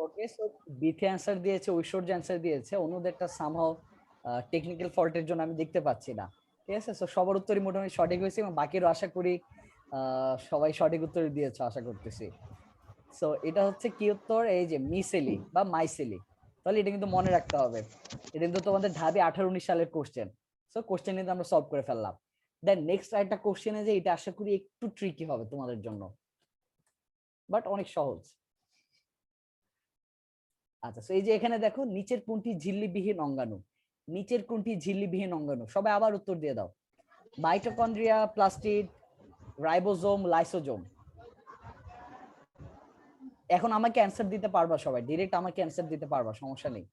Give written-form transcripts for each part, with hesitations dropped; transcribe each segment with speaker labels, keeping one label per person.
Speaker 1: ওকে, so Bithi answer দিয়েছে, ঐশ্বর্য answer দিয়েছে, অন্যদেরটা somehow technical ফল্টের জন্য আমি দেখতে পাচ্ছি না। ঠিক আছে, সো সবার উত্তরই মোটামুটি সঠিক হয়েছে এবং বাকিরও আশা করি সবাই সঠিক উত্তর দিয়েছে আশা করতেছি। সো এটা হচ্ছে কি উত্তর, এই যে মিসেলি বা মাইসেলি। তাহলে এটা কিন্তু মনে রাখতে হবে, এটা কিন্তু তোমাদের ঢাবি 18-19 সালের কোশ্চেন। সো কোশ্চেন কিন্তু আমরা সলভ করে ফেললাম। দেন নেক্সট আরেকটা কোশ্চেনে যে এটা আশা করি একটু ট্রিকি হবে তোমাদের জন্য, বাট অনেক সহজ। আচ্ছা, তো এই যে এখানে দেখো, নিচের কোনটি ঝিল্লিবিহীন অঙ্গাণু, নিচের কোনটি ঝিল্লিবিহীন অঙ্গাণু, সবাই আবার উত্তর দিয়ে দাও। Mitochondria, plastid, ribosome, lysosome. এখন আমাকে অ্যান্সার দিতে পারবা সবাই, ডিরেক্ট আমাকে অ্যান্সার দিতে পারবা, সমস্যা নেই।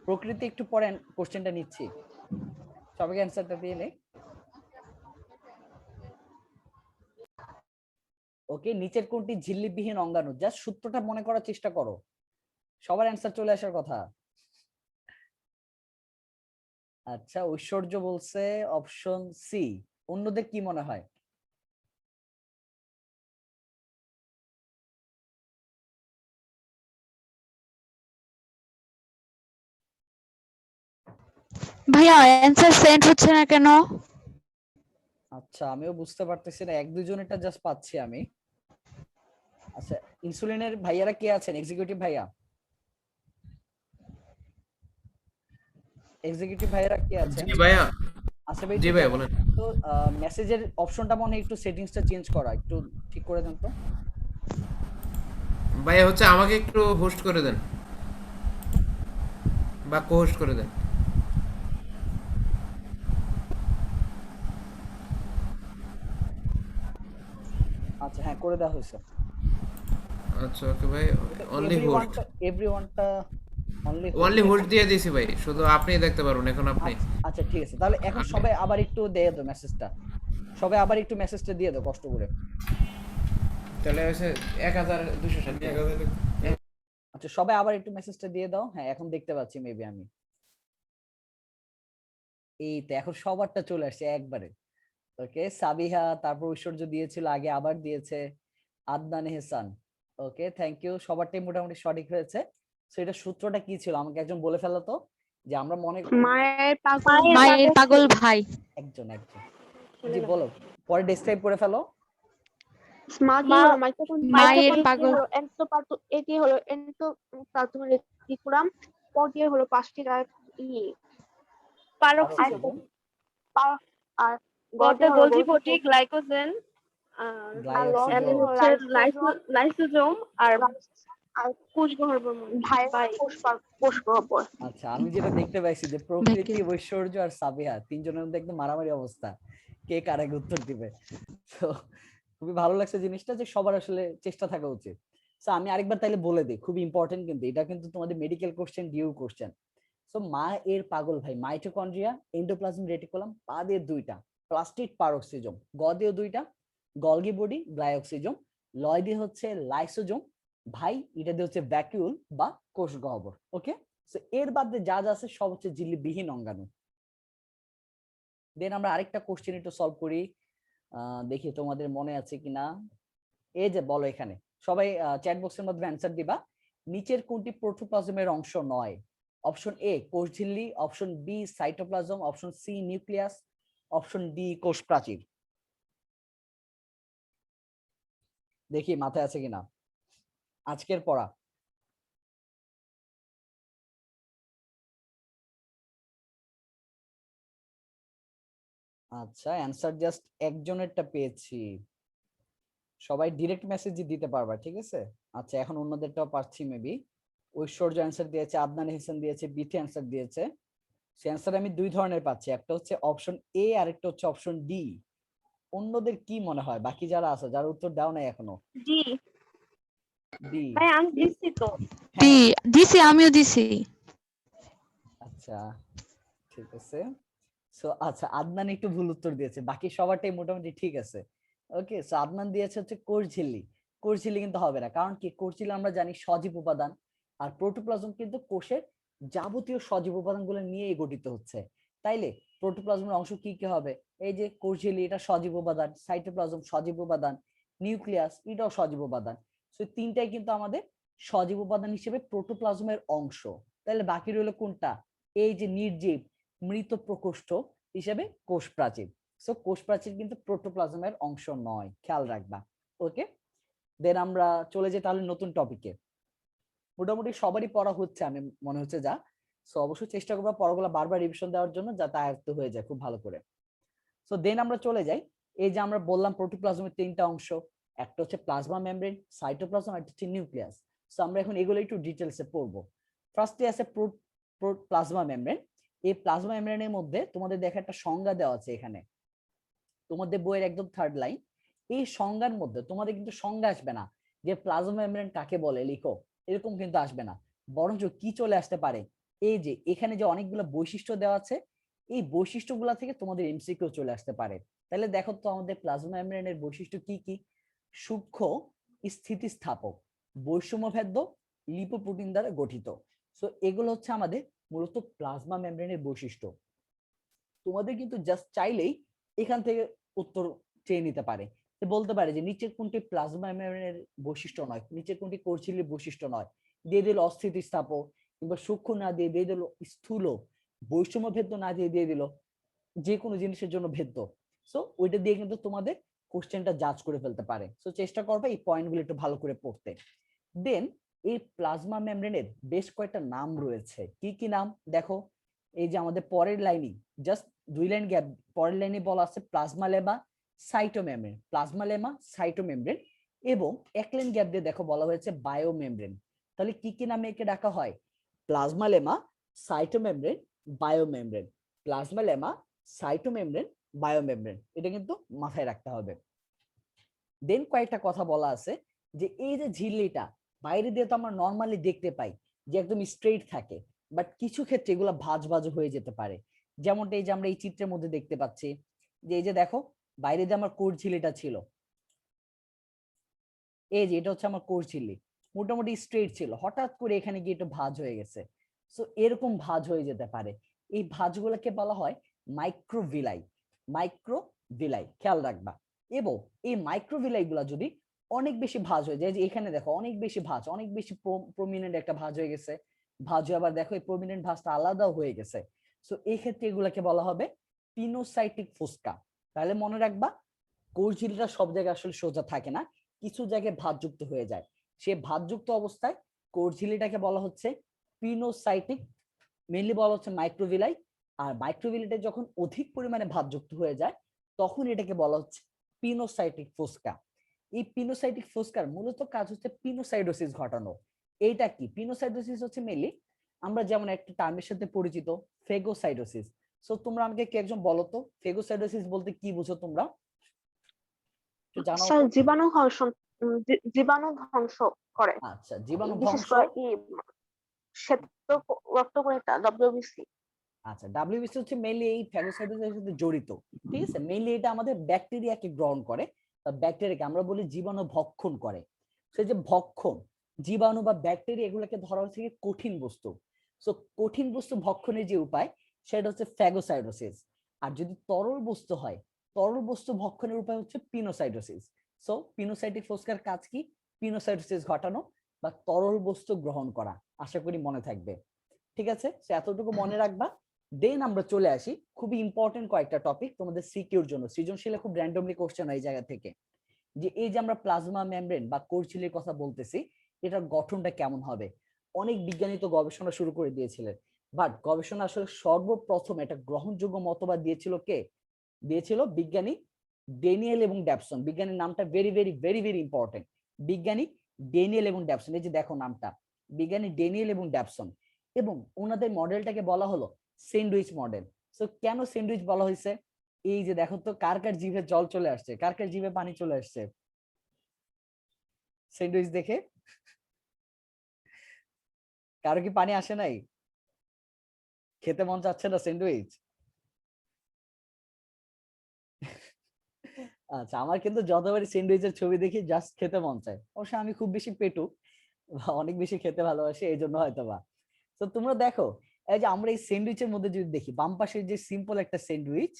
Speaker 1: প্রকৃতি একটু পরে কোশ্চেনটা নিচ্ছি, সবাইকে অ্যান্সারটা দিয়ে নেই। ওকে, নিচের কোনটি ঝিল্লিবিহীন অঙ্গাণু, জাস্ট সূত্রটা মনে করার চেষ্টা করো, সবার অ্যান্সার চলে আসার কথা। আচ্ছা, ঐশ্বর্য বলছে অপশন সি, অন্যদের কি মনে হয়?
Speaker 2: ভাইয়া অ্যানসার সেন্ড হচ্ছে না কেন?
Speaker 1: আচ্ছা, আমিও বুঝতে পারতেছি না, এক দুজনেরটা জাস্ট পাচ্ছি আমি। আচ্ছা, ইনসুলিনের ভাইয়ারা কে আছেন, এক্সিকিউটিভ ভাইয়া, এক্সিকিউটিভ ভাইয়ারা কে আছেন?
Speaker 3: জি ভাইয়া।
Speaker 1: আচ্ছা ভাই,
Speaker 3: জি
Speaker 1: একটু
Speaker 3: ভাইয়া
Speaker 1: দেখেন
Speaker 3: বলেন।
Speaker 1: তো মেসেজের অপশনটা মনে হয় একটু সেটিংসটা চেঞ্জ করা, একটু ঠিক করে দেন তো।
Speaker 3: ভাইয়া হচ্ছে আমাকে একটু হোস্ট করে দেন বা কো-হোস্ট করে দেন।
Speaker 1: আচ্ছা, হ্যাঁ, করে দেওয়া হয়েছে।
Speaker 3: আচ্ছা ওকে ভাই, অনলি হোস্ট।
Speaker 1: এভরিওয়ানটা অনলি
Speaker 3: অনলি
Speaker 1: হোস্ট।
Speaker 3: হোস্ট দিয়ে দিয়েছি ভাই, শুধু আপনি দেখতে পারবেন এখন আপনি।
Speaker 1: আচ্ছা আচ্ছা, ঠিক আছে, তাহলে এখন
Speaker 3: আপনি
Speaker 1: সবাই আবার একটু দিয়ে দাও মেসেজটা, সবাই আবার একটু মেসেজটা দিয়ে দাও কষ্ট করে।
Speaker 3: তাহলে হচ্ছে 1260।
Speaker 1: আচ্ছা, সবাই আবার একটু মেসেজটা দিয়ে দাও। হ্যাঁ, এখন দেখতে পাচ্ছি মেবি আমি। এই তো এখন সবারটা চলে আসছে একবারে। ওকে, সাবিহা, তারপর ঐশ্বর্য দিয়েছিল আগে, আবার দিয়েছে আদনান এহসান। ওকে, থ্যাংক ইউ, সবারটাই মোটামুটি সঠিক হয়েছে। সো এটা সূত্রটা কি ছিল আমাকে একজন বলে ফেলো তো, যে আমরা মনে
Speaker 2: মায়ের পাগল ভাই।
Speaker 1: একজন একজন জি বলো, পরে ডেসক্রাইব করে ফেলো।
Speaker 2: মায়ের পাগল
Speaker 4: এটি হলো এন্ডোপ্লাজমিক রেটিকুলাম, পর্যায়ে হলো পাঁচটি
Speaker 1: পারোক্সিজম,
Speaker 4: আর
Speaker 5: গতে গোলজি প্রোটি, গ্লাইকোজেন,
Speaker 1: গ্লাইঅক্সিজম,
Speaker 4: হচ্ছে
Speaker 5: লাইসোজোম আর
Speaker 4: আর
Speaker 5: কোষগহ্বর।
Speaker 4: কোষগহ্বর।
Speaker 1: আচ্ছা, আমি যেটা দেখতে পাইছি যে প্রকৃতি, ঐশ্বর্য আর সাবিহা তিনজনের মধ্যে একদম মারামারি অবস্থা, কে কার আগে উত্তর দিবে। তো খুবই ভালো লাগছে জিনিসটা, যে সবার আসলে চেষ্টা থাকা উচিত। সো আমি আরেকবার তাইলে বলে দিই, খুবই ইম্পর্টেন্ট কিন্তু এটা, কিন্তু তোমাদের medical question, due question. So মা এর পাগল ভাই, মাইটোকন্ড্রিয়া, এন্ডোপ্লাজম রেটিকুলাম, পা দিয়ে দুইটা, প্লাস্টিড পারোক্সিজম, গ দিয়ে দুইটা, গলগি বডি, গ্লাইঅক্সিজম, লয় দিয়ে হচ্ছে লাইসোজোম, ভাই এটা দিয়ে হচ্ছে ভ্যাকিউল বা কোষ গহ্বর। ওকে, সো এর বাদে যা যা আছে সব হচ্ছে ঝিল্লিবিহীন অঙ্গাণু। দেন আমরা আরেকটা কোশ্চেন একটু সলভ করি, দেখি তোমাদের মনে আছে কিনা। এই যে বলো, এখানে সবাই চ্যাট বক্সের মধ্যে অ্যান্সার দিবা, নিচের কোনটি প্রোটোপ্লাজমের অংশ নয়? অপশন এ কোষঝিল্লি, option B cytoplasm, option C nucleus, option D কোষ প্রাচীর। দেখি মাথায় আছে কিনা আজকের পড়া। আচ্ছা, অ্যান্সার জাস্ট একজনেরটা পেয়েছি, সবাই ডিরেক্ট মেসেজই দিতে পারবা, ঠিক আছে। আচ্ছা, এখন অন্যদেরটাও পাচ্ছি মেবি। ঐশ্বর্য অ্যান্সার দিয়েছে, আদনান হোসেন দিয়েছে, বিথি অ্যান্সার দিয়েছে। সে অ্যান্সার আমি দুই ধরনের পাচ্ছি, একটা হচ্ছে অপশন এ আর একটা হচ্ছে অপশন ডি। অন্যদের কি মনে হয়, বাকি যারা আছে, যারা উত্তর দাও নাই এখনো?
Speaker 5: G
Speaker 1: D.
Speaker 5: ভাই, আমি দিচ্ছি তো।
Speaker 2: দিছি, আমিও দিছি।
Speaker 1: আচ্ছা, ঠিক আছে। সো আচ্ছা, আদনান একটু ভুল উত্তর দিয়েছে, বাকি সবারটাই মোটামুটি ঠিক আছে। ওকে, সো আদনান দিয়েছে হচ্ছে কোষঝিল্লি। কোষঝিল্লি কিন্তু হবে না, কারণ কি, কোষঝিল্লি আমরা জানি সজীব উপাদান, আর প্রোটোপ্লাজম কিন্তু কোষের যাবতীয় সজীব উপাদানগুলো নিয়েই গঠিত হচ্ছে। তাইলে প্রোটোপ্লাজমের অংশ কি কি হবে? এই যে কোষঝিল্লি, এটা সজীব উপাদান, সাইটোপ্লাজম সজীব উপাদান, নিউক্লিয়াস এটাও সজীব উপাদান। সো তিনটাই কিন্তু আমাদের সজীব উপাদান হিসেবে প্রোটোপ্লাজমের অংশ। তাহলে বাকি রইল কোনটা? এই যে নির্জীব মৃত প্রকোষ্ঠ হিসেবে কোষ প্রাচীর। সো কোষ প্রাচীর কিন্তু প্রোটোপ্লাজমের অংশ নয়, খেয়াল রাখবা। ওকে, দেন আমরা চলে যাই তাহলে নতুন টপিকে। মোটামুটি সবারই পড়া হচ্ছে আমি মনে হচ্ছে যা। সো অবশ্যই চেষ্টা করবো পড়াগুলো বারবার রিভিশন দেওয়ার জন্য, যাতে আয়ত্ত হয়ে যায় খুব ভালো করে। সো দেন আমরা চলে যাই, এই যে আমরা বললাম প্রোটোপ্লাজমের তিনটা অংশ, একটা হচ্ছে প্লাজমা মেমব্রেন, সাইটোপ্লাজম, আর একটা হচ্ছে নিউক্লিয়াস। সো আমরা এখন এগুলো একটু ডিটেলসে পড়বো। ফার্স্টে আছে প্লাজমা মেমব্রেন। এই প্লাজমা মেমব্রেনের মধ্যে তোমাদের দেখা একটা সংজ্ঞা দেওয়া আছে এখানে তোমাদের বইয়ের একদম থার্ড লাইন। এই সংজ্ঞার মধ্যে তোমাদের কিন্তু সংজ্ঞা আসবে না যে প্লাজমা মেমব্রেন কাকে বলে লিখো, এরকম কিন্তু আসবে না। বরঞ্চ কি চলে আসতে পারে, এই যে এখানে যে অনেকগুলো বৈশিষ্ট্য দেওয়া আছে, এই বৈশিষ্ট্যগুলো থেকে তোমাদের এমসিকিউ চলে আসতে পারে। তাহলে দেখো তো আমাদের প্লাজমা মেমব্রেনের বৈশিষ্ট্য কি কি? সূক্ষ্ম, স্থিতিস্থাপক, বৈষম্যভেদ্য, লিপোপ্রোটিন দ্বারা গঠিত। সো এগুলো হচ্ছে আমাদের মূলত প্লাজমা মেমব্রেনের বৈশিষ্ট্য। তোমাদের কিন্তু জাস্ট চাইলেই এখান থেকে উত্তর চেয়ে নিতে পারে, বলতে পারে যে নিচের কোনটি প্লাজমা মেমব্রেনের বৈশিষ্ট্য নয়, নিচের কোনটি কোষ ঝিল্লির বৈশিষ্ট্য নয়, দিয়ে দিল অস্থিতিস্থাপক, কিংবা সূক্ষ্ম না দিয়ে দিয়ে দিল স্থূল, বৈষম্য ভেদ্য না দিয়ে দিয়ে দিল যে কোনো জিনিসের জন্য ভেদ্য। সো ওইটা দিয়ে কিন্তু তোমাদের কোশ্চেনটা জাজ করে ফেলতে পারে। সো চেষ্টা করবে এই পয়েন্টগুলো একটু ভালো করে পড়তে। দেন এই প্লাজমা মেমব্রেনের বেশ কয়েকটা নাম রয়েছে। কি কি নাম দেখো, এই যে আমাদের পরের লাইনে জাস্ট 2 লাইন গ্যাপ, পরের লাইনে বলা আছে প্লাজমা লেমা, সাইটোমেমব্রেন, প্লাজমা লেমা, সাইটোমেমব্রেন, এবং 1 লাইন গ্যাপ দিয়ে দেখো বলা হয়েছে বায়োমেমব্রেন। তাহলে কি কি নামে একে ডাকা হয়? প্লাজমা লেমা, সাইটোমেমব্রেন, বায়োমেমব্রেন, প্লাজমা লেমা, সাইটোমেমব্রেন, বায়োমেমব্রেন, এটা কিন্তু মাথায় রাখতে হবে। দেন কয়েকটা কথা বলা আছে যে এই যে ঝিল্লিটা বাইরে দিয়ে তো আমরা নর্মালি দেখতে পাই যে একদম স্ট্রেইট থাকে, বাট কিছু ক্ষেত্রে এগুলো ভাঁজ ভাঁজ হয়ে যেতে পারে। যেমনটা এই যে আমরা এই চিত্রের মধ্যে দেখতে পাচ্ছি যে এই যে দেখো বাইরে দিয়ে আমার কোষ ঝিল্লিটা ছিল, এই যে এটা হচ্ছে আমার কোষ ঝিল্লি, মোটামুটি স্ট্রেইট ছিল, হঠাৎ করে এখানে গিয়ে একটু ভাঁজ হয়ে গেছে। সো এরকম ভাঁজ হয়ে যেতে পারে। এই ভাঁজগুলোকে বলা হয় মাইক্রোভিলাই। মাইক্রোভিলাই খেয়াল রাখবা। এবং এই মাইক্রোভিলাই গুলা যদি অনেক বেশি ভাঁজ হয়ে যায়, যে এখানে দেখো অনেক বেশি ভাঁজ, অনেক বেশি প্রমিনেন্ট একটা ভাঁজ হয়ে গেছে, ভাঁজ হয়ে আবার দেখো এই প্রমিনেন্ট ভাঁজটা আলাদাও হয়ে গেছে। সো এই ক্ষেত্রে এগুলাকে বলা হবে পিনোসাইটিক ফুসকা। তাহলে মনে রাখবা কোষ ঝিল্লিটা সব জায়গায় আসলে সোজা থাকে না, কিছু জায়গায় ভাঁজযুক্ত হয়ে যায়। সে ভাঁজযুক্ত অবস্থায় কোষ ঝিল্লিটাকে বলা হচ্ছে পিনোসাইটিক, মেইনলি বলা হচ্ছে মাইক্রোভিলাই। আর মাইক্রোভিলাইটা যখন অধিক পরিমাণে ভাঁজযুক্ত হয়ে যায় তখন এটাকে বলা হচ্ছে পিনোসাইটিক ফুসকা। এই পিনোসাইটিক ফুসকার মূলত কাজ হচ্ছে পিনোসাইডোসিস ঘটানো। এইটা কি? পিনোসাইডোসিস হচ্ছে মেইনলি আমরা যেমন একটা টার্মের সাথে পরিচিত ফেগোসাইটোসিস। সো তোমরা আমাকে কি একজন বলো তো ফেগোসাইটোসিস বলতে কি বুঝো তোমরা? একটু জানাও
Speaker 4: স্যার
Speaker 1: তো।
Speaker 4: জীবাণু ধ্বংস করে,
Speaker 1: আচ্ছা, জীবাণু
Speaker 4: বিশেষ
Speaker 1: ধ্বংস।
Speaker 4: করে শ্বেত রক্তকণিকা ডব্লিউবিসি।
Speaker 1: আচ্ছা, ডাব্লিউবিসি হচ্ছে মেইনলি এই ফ্যাগোসাইটোসিসের সাথে জড়িত। ঠিক আছে, মেইনলি এটা আমাদের ব্যাকটেরিয়াকে গ্রহণ করে, বা ব্যাকটেরিয়াকে আমরা বলি জীবাণু ভক্ষণ করে। সেই যে ভক্ষণ, জীবাণু বা ব্যাকটেরিয়া এগুলোকে ধরা হচ্ছে কঠিন বস্তু। সো কঠিন বস্তু ভক্ষণের যে উপায় সেটা হচ্ছে ফ্যাগোসাইটোসিস। আর যদি তরল বস্তু হয়, তরল বস্তু ভক্ষণের উপায় হচ্ছে পিনোসাইটোসিস। সো পিনোসাইটিক ফুসকার কাজ কি? পিনোসাইটোসিস ঘটানো বা তরল বস্তু গ্রহণ করা। আশা করি মনে থাকবে। ঠিক আছে, এতটুকু মনে রাখবা। দেন আমরা চলে আসি খুবই ইম্পর্টেন্ট কয়েকটা টপিক তোমাদের সিকিউর জন্য, সৃজনশীলে খুব র্যান্ডমলি কোশ্চেন হয় এই জায়গা থেকে, যে এই যে আমরা প্লাজমা মেমব্রেন বা কোষ ঝিল্লির কথা বলতেছি, এটার গঠনটা কেমন হবে। অনেক বিজ্ঞানী তো গবেষণা শুরু করে দিয়েছিলেন, বাট গবেষণা আসলে সর্বপ্রথম একটা গ্রহণযোগ্য মতবাদ দিয়েছিল কে? দিয়েছিল বিজ্ঞানী ড্যানিয়েল এবং ড্যাপসন। বিজ্ঞানীর নামটা very very very very important, বিজ্ঞানী ড্যানিয়েল এবং ড্যাপসন। এই যে দেখো নামটা, বিজ্ঞানী ড্যানিয়েল এবং ড্যাপসন। এবং ওনাদের মডেলটাকে বলা হলো স্যান্ডউইচ মডেল। সো কেন স্যান্ডউইচ বলা হয়েছে? এই যে দেখো তো কার কার জিভে জল চলে আসছে, কার কার জিভে পানি চলে আসছে স্যান্ডউইচ দেখে? কারো কি পানি আসে নাই? খেতে মন চাচ্ছে না স্যান্ডউইচ? আচ্ছা, আমার কিন্তু যতবারই স্যান্ডউইচের ছবি দেখি জাস্ট খেতে মন চায়। অবশ্য আমি খুব বেশি পেটু, অনেক বেশি খেতে ভালোবাসি, এই জন্য হয়তো বা। তো তোমরা দেখো এই যে আমরা এই স্যান্ডউইচের মধ্যে যদি দেখি বাম পাশের যে সিম্পল একটা স্যান্ডউইচ,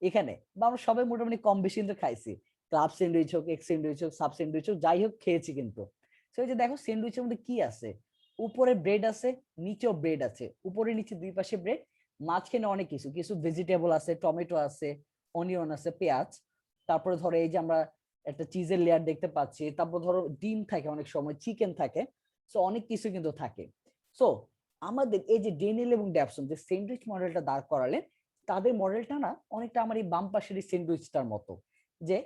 Speaker 1: এখানে বা আমরা সবাই মোটামুটি কম বেশি কিন্তু খাইছি, ক্লাব স্যান্ডউইচ হোক, এগ স্যান্ডউইচ হোক, সাব স্যান্ডউইচ হোক, যাই হোক খেয়েছি কিন্তু। সো এই যে দেখো স্যান্ডউইচের মধ্যে কি আছে, উপরে ব্রেড আছে, নিচেও ব্রেড আছে, উপরে নিচে দুই পাশে ব্রেড, মাঝখানে অনেক কিছু কিছু ভেজিটেবল আছে, টমেটো আছে, অনিয়ন আছে, পেঁয়াজ, তারপরে ধরো এই যে আমরা একটা চিজের লেয়ার দেখতে পাচ্ছি, তারপর ধরো ডিম থাকে, অনেক সময় চিকেন থাকে, সো অনেক কিছু কিন্তু থাকে। সো আমাদের এই যে ডেনিয়েল এবং ড্যাপসন যে স্যান্ডউইচ মডেলটা দাঁড় করালেন, তাদের মডেলটা না অনেকটা আমার এই বাম পাশের এই স্যান্ডউইচটার মতো, যে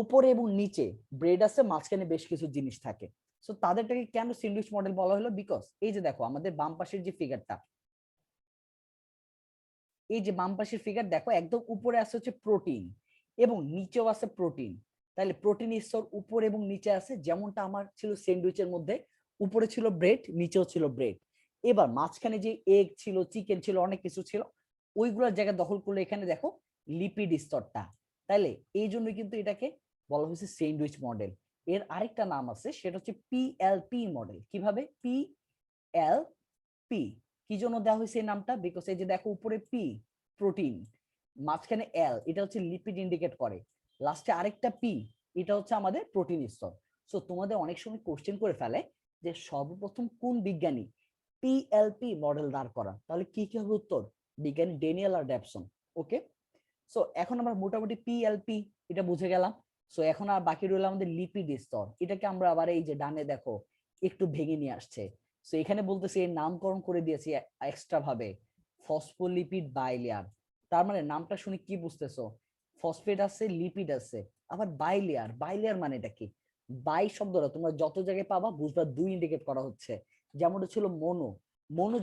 Speaker 1: উপরে এবং নিচে ব্রেড আছে, মাঝখানে বেশ কিছু জিনিস থাকে। সো তাদেরটাকে কেন স্যান্ডউইচ মডেল বলা হলো, বিকজ এই যে দেখো আমাদের বাম পাশের যে ফিগারটা, এই যে বাম পাশের ফিগার দেখো, একদম উপরে আছে হচ্ছে প্রোটিন এবং নিচেও আছে প্রোটিন, তাহলে প্রোটিন স্তর উপরে এবং নিচে আছে, যেমনটা আমার ছিল স্যান্ডউইচের মধ্যে, উপরে ছিল ব্রেড, নিচেও ছিল ব্রেড, এবার মাঝখানে যে এগ ছিল, চিকেন ছিল, অনেক কিছু ছিল, ওইগুলোর জায়গা দখল করলে এখানে দেখো লিপিড স্তরটা, তাইলে এই জন্যই কিন্তু এটাকে বলা হয়েছে স্যান্ডউইচ মডেল। এর আরেকটা নাম আছে, সেটা হচ্ছে পিএলপি মডেল। কিভাবে? পিএলপি কি জন্য দেওয়া হয়েছে এই নামটা, বিকজ এই যে দেখো উপরে পি প্রোটিন, মাঝখানে এল, এটা হচ্ছে লিপিড ইন্ডিকেট করে, লাস্টে আরেকটা পি, এটা হচ্ছে আমাদের প্রোটিন স্তর। সো তোমাদের অনেক সময় কোশ্চেন করে ফেলে যে সর্বপ্রথম কোন বিজ্ঞানী পিএলপি মডেল দাঁড় করা, তাহলে কি কি হবে উত্তর? বিজ্ঞানী ড্যানিয়েল আর ড্যাপসন। ওকে, সো এখন আমরা মোটামুটি পিএলপি এটা বুঝে গেলাম। সো এখন আর বাকি রইল আমাদের লিপিড স্তর, এটাকে আমরা আবার এই যে ডানে দেখো একটু ভেঙে নিয়ে আসছে, সো এখানে বলতেছি এর নামকরণ করে দিয়েছি এক্সট্রা ভাবে, ফসফোলিপিড বাইলেয়ার। তার মানে নামটা শুনে কি বুঝতেছো? ফসফেট আছে, লিপিড আছে, আবার বাইলেয়ার। বাইলেয়ার মানে এটা কি? বাই শব্দটা তোমরা যত জায়গায় পাবা বুঝবা দুই ইন্ডিকেট করা হচ্ছে, যেমনটা ছিল মনো, মনো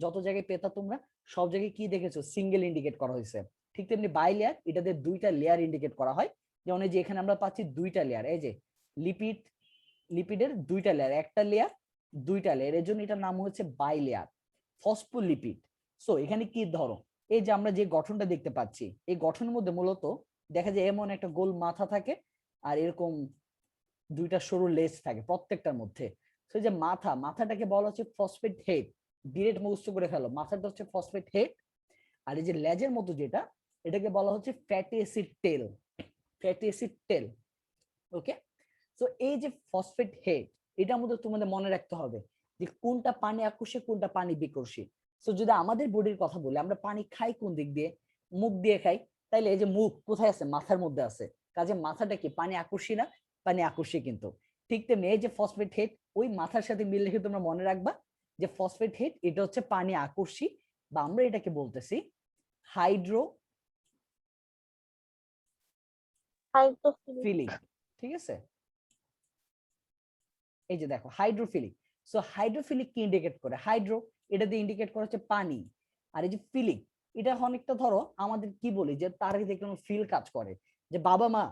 Speaker 1: যত জায়গায় পেতা তোমরা সব জায়গায় কি দেখেছো? সিঙ্গেল ইন্ডিকেট করা হয়েছে। ঠিক তেমনি বাইলেয়ার, এটাতে দুইটা লেয়ার ইন্ডিকেট করা হয়, যেমন এই যে এখানে আমরা পাচ্ছি দুইটা লেয়ার, এই যে লিপিডের দুইটা লেয়ার, একটা লেয়ার দুইটা লেয়ার, এর জন্য এটার নাম হচ্ছে বাইলেয়ার, ফসফোলিপিড। সো এখানে কি ধরো এই যে আমরা যে গঠনটা দেখতে পাচ্ছি, এই গঠনের মধ্যে মূলত দেখা যায় এমন একটা গোল মাথা থাকে আর এরকম দুইটা সরু লেজ থাকে প্রত্যেকটার মধ্যে। তো যে মাথাটাকে বলা হচ্ছে ফসফেট হেড, ডিরেক্ট মুখস্থ করে ফেলো, মাথাটা হচ্ছে ফসফেট হেড, আর এই যে লেজের মতো যেটা, এটাকে বলা হচ্ছে ফ্যাটি অ্যাসিড টেল, ফ্যাটি অ্যাসিড টেল। ওকে, তো এই যে ফসফেট হেড, এটার মধ্যে তোমাদের মনে রাখতে হবে যে কোনটা পানি আকর্ষী, কোনটা পানি বিকর্ষী। তো যদি আমাদের বডির কথা বলি, আমরা পানি খাই কোন দিক দিয়ে? মুখ দিয়ে খাই, তাইলে এই যে মুখ কোথায় আছে? মাথার মধ্যে আছে, কাজে মাথাটা কি পানি আকর্ষী না? পানি আকর্ষী। কিন্তু ঠিক তেমনি এই যে ফসফেট হেড, ওই মাথার সাথে মিল রেখে তোমরা মনে রাখবা যে ফসফেট হেড এটা হচ্ছে পানি আকর্ষী, বা আমরা এটাকে বলতেছি হাইড্রোফিলিক। ঠিক আছে, এই যে দেখো হাইড্রোফিলিক। সো হাইড্রোফিলিক কি ইন্ডিকেট করে? হাইড্রো, এটা দিয়ে ইন্ডিকেট করা হচ্ছে পানি, আর এই যে ফিলিক, এটা অনেকটা ধরো আমাদের কি বলি যে তার দেখে ফিল কাজ করে, যে বাবা মা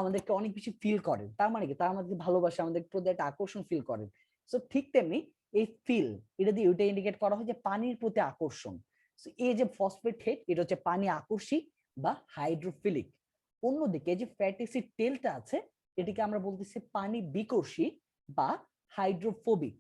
Speaker 1: আমাদেরকে অনেক বেশি ফিল করে, তার মানে কি? তার আমাদেরকে ভালোবাসে, আমাদের প্রতি একটা আকর্ষণ ফিল করে। সো ঠিক তেমনি এই ফিল, এটা দিয়ে ওইটা ইন্ডিকেট করা হয় যে পানির প্রতি আকর্ষণ। সো এই যে ফসফেট হেড, এটা হচ্ছে পানি আকর্ষী বা হাইড্রোফিলিক। অন্যদিকে যে ফ্যাটি অ্যাসিড টেলটা আছে, এটাকে আমরা বলতেছি পানি বিকর্ষী বা হাইড্রোফোবিক।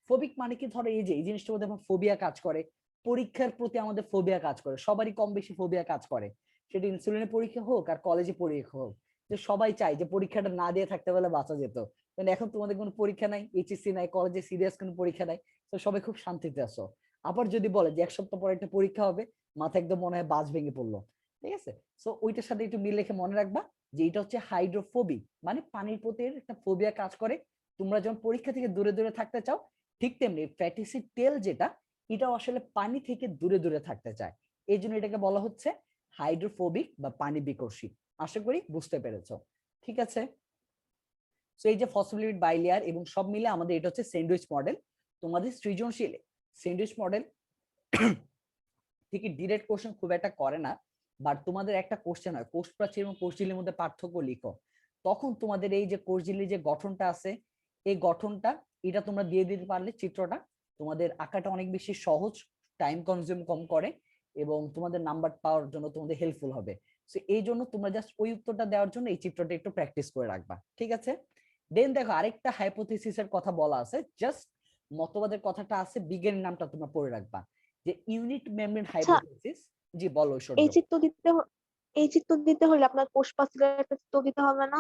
Speaker 1: ফোবিক মানে কি? ধরো এই যে এই জিনিসটার মধ্যে আমার ফোবিয়া কাজ করে, পরীক্ষার প্রতি আমাদের ফোবিয়া কাজ করে, সবারই কম বেশি ফোবিয়া কাজ করে, সেটা ইনসুলিনের পরীক্ষা হোক আর কলেজে পরীক্ষা হোক, যে সবাই চায় যে পরীক্ষাটা না দিয়ে থাকতে পারলে বাঁচা যেত। কিন্তু এখন তোমাদের কোনো পরীক্ষা নাই, এইচএসসি নাই, কলেজে সিরিয়াস কোনো পরীক্ষা নাই, তো সবাই খুব শান্তিতে আছো। আবার যদি বলে যে এক সপ্তাহ পরে একটা পরীক্ষা হবে, মাথা একদম মনে হয় বাজ ভেঙে পড়লো। ঠিক আছে, সো ওইটার সাথে একটু মিল রেখে মনে রাখবা যে এটা হচ্ছে হাইড্রোফোবিক, মানে পানির প্রতি একটা ফোবিয়া কাজ করে। তোমরা যখন পরীক্ষা থেকে দূরে দূরে থাকতে চাও, ঠিক তেমনি ফ্যাটি অ্যাসিড টেল যেটা, এটাও আসলে পানি থেকে দূরে দূরে থাকতে চায়, এই জন্য এটাকে বলা হচ্ছে হাইড্রোফোবিক বা পানি বিকর্ষী। আশা করি বুঝতে পেরেছো। ঠিক আছে, সো এই যে ফসফোলিপিড বাইলেয়ার এবং সব মিলে আমাদের এটা হচ্ছে স্যান্ডউইচ মডেল। তোমাদের সৃজনশীলে স্যান্ডউইচ মডেল থেকে ডিরেক্ট কোশ্চেন খুব একটা করে না, বাট তোমাদের একটা কোশ্চেন হয় কোষ প্রাচীর এবং কোষ ঝিল্লির মধ্যে পার্থক্য লিখো, তখন তোমাদের এই যে কোষ ঝিল্লির যে গঠনটা আছে, এই গঠনটা এটা তোমরা দিয়ে দিতে পারলে চিত্রটা, তোমাদের আঁকাটা অনেক বেশি সহজ, টাইম কনজিউম কম করে এবং তোমাদের নাম্বার পাওয়ার জন্য তোমাদের হেল্পফুল হবে। সো এই জন্য তোমরা জাস্ট ওই উত্তরটা দেওয়ার জন্য এই চিত্রটা একটু প্র্যাকটিস করে রাখবা। ঠিক আছে, দেন দেখো আরেকটা হাইপোথিসিসের কথা বলা আছে, জাস্ট মতবাদের কথাটা আছে, বিজ্ঞানীর নামটা তোমরা পড়ে রাখবা, যে ইউনিট মেমব্রেন হাইপোথিসিস। জি বলো ঐশ্বর্য।
Speaker 4: এই চিত্র দিতে হলে আপনার কোষ প্রাচীরের একটা চিত্র দিতে হবে না?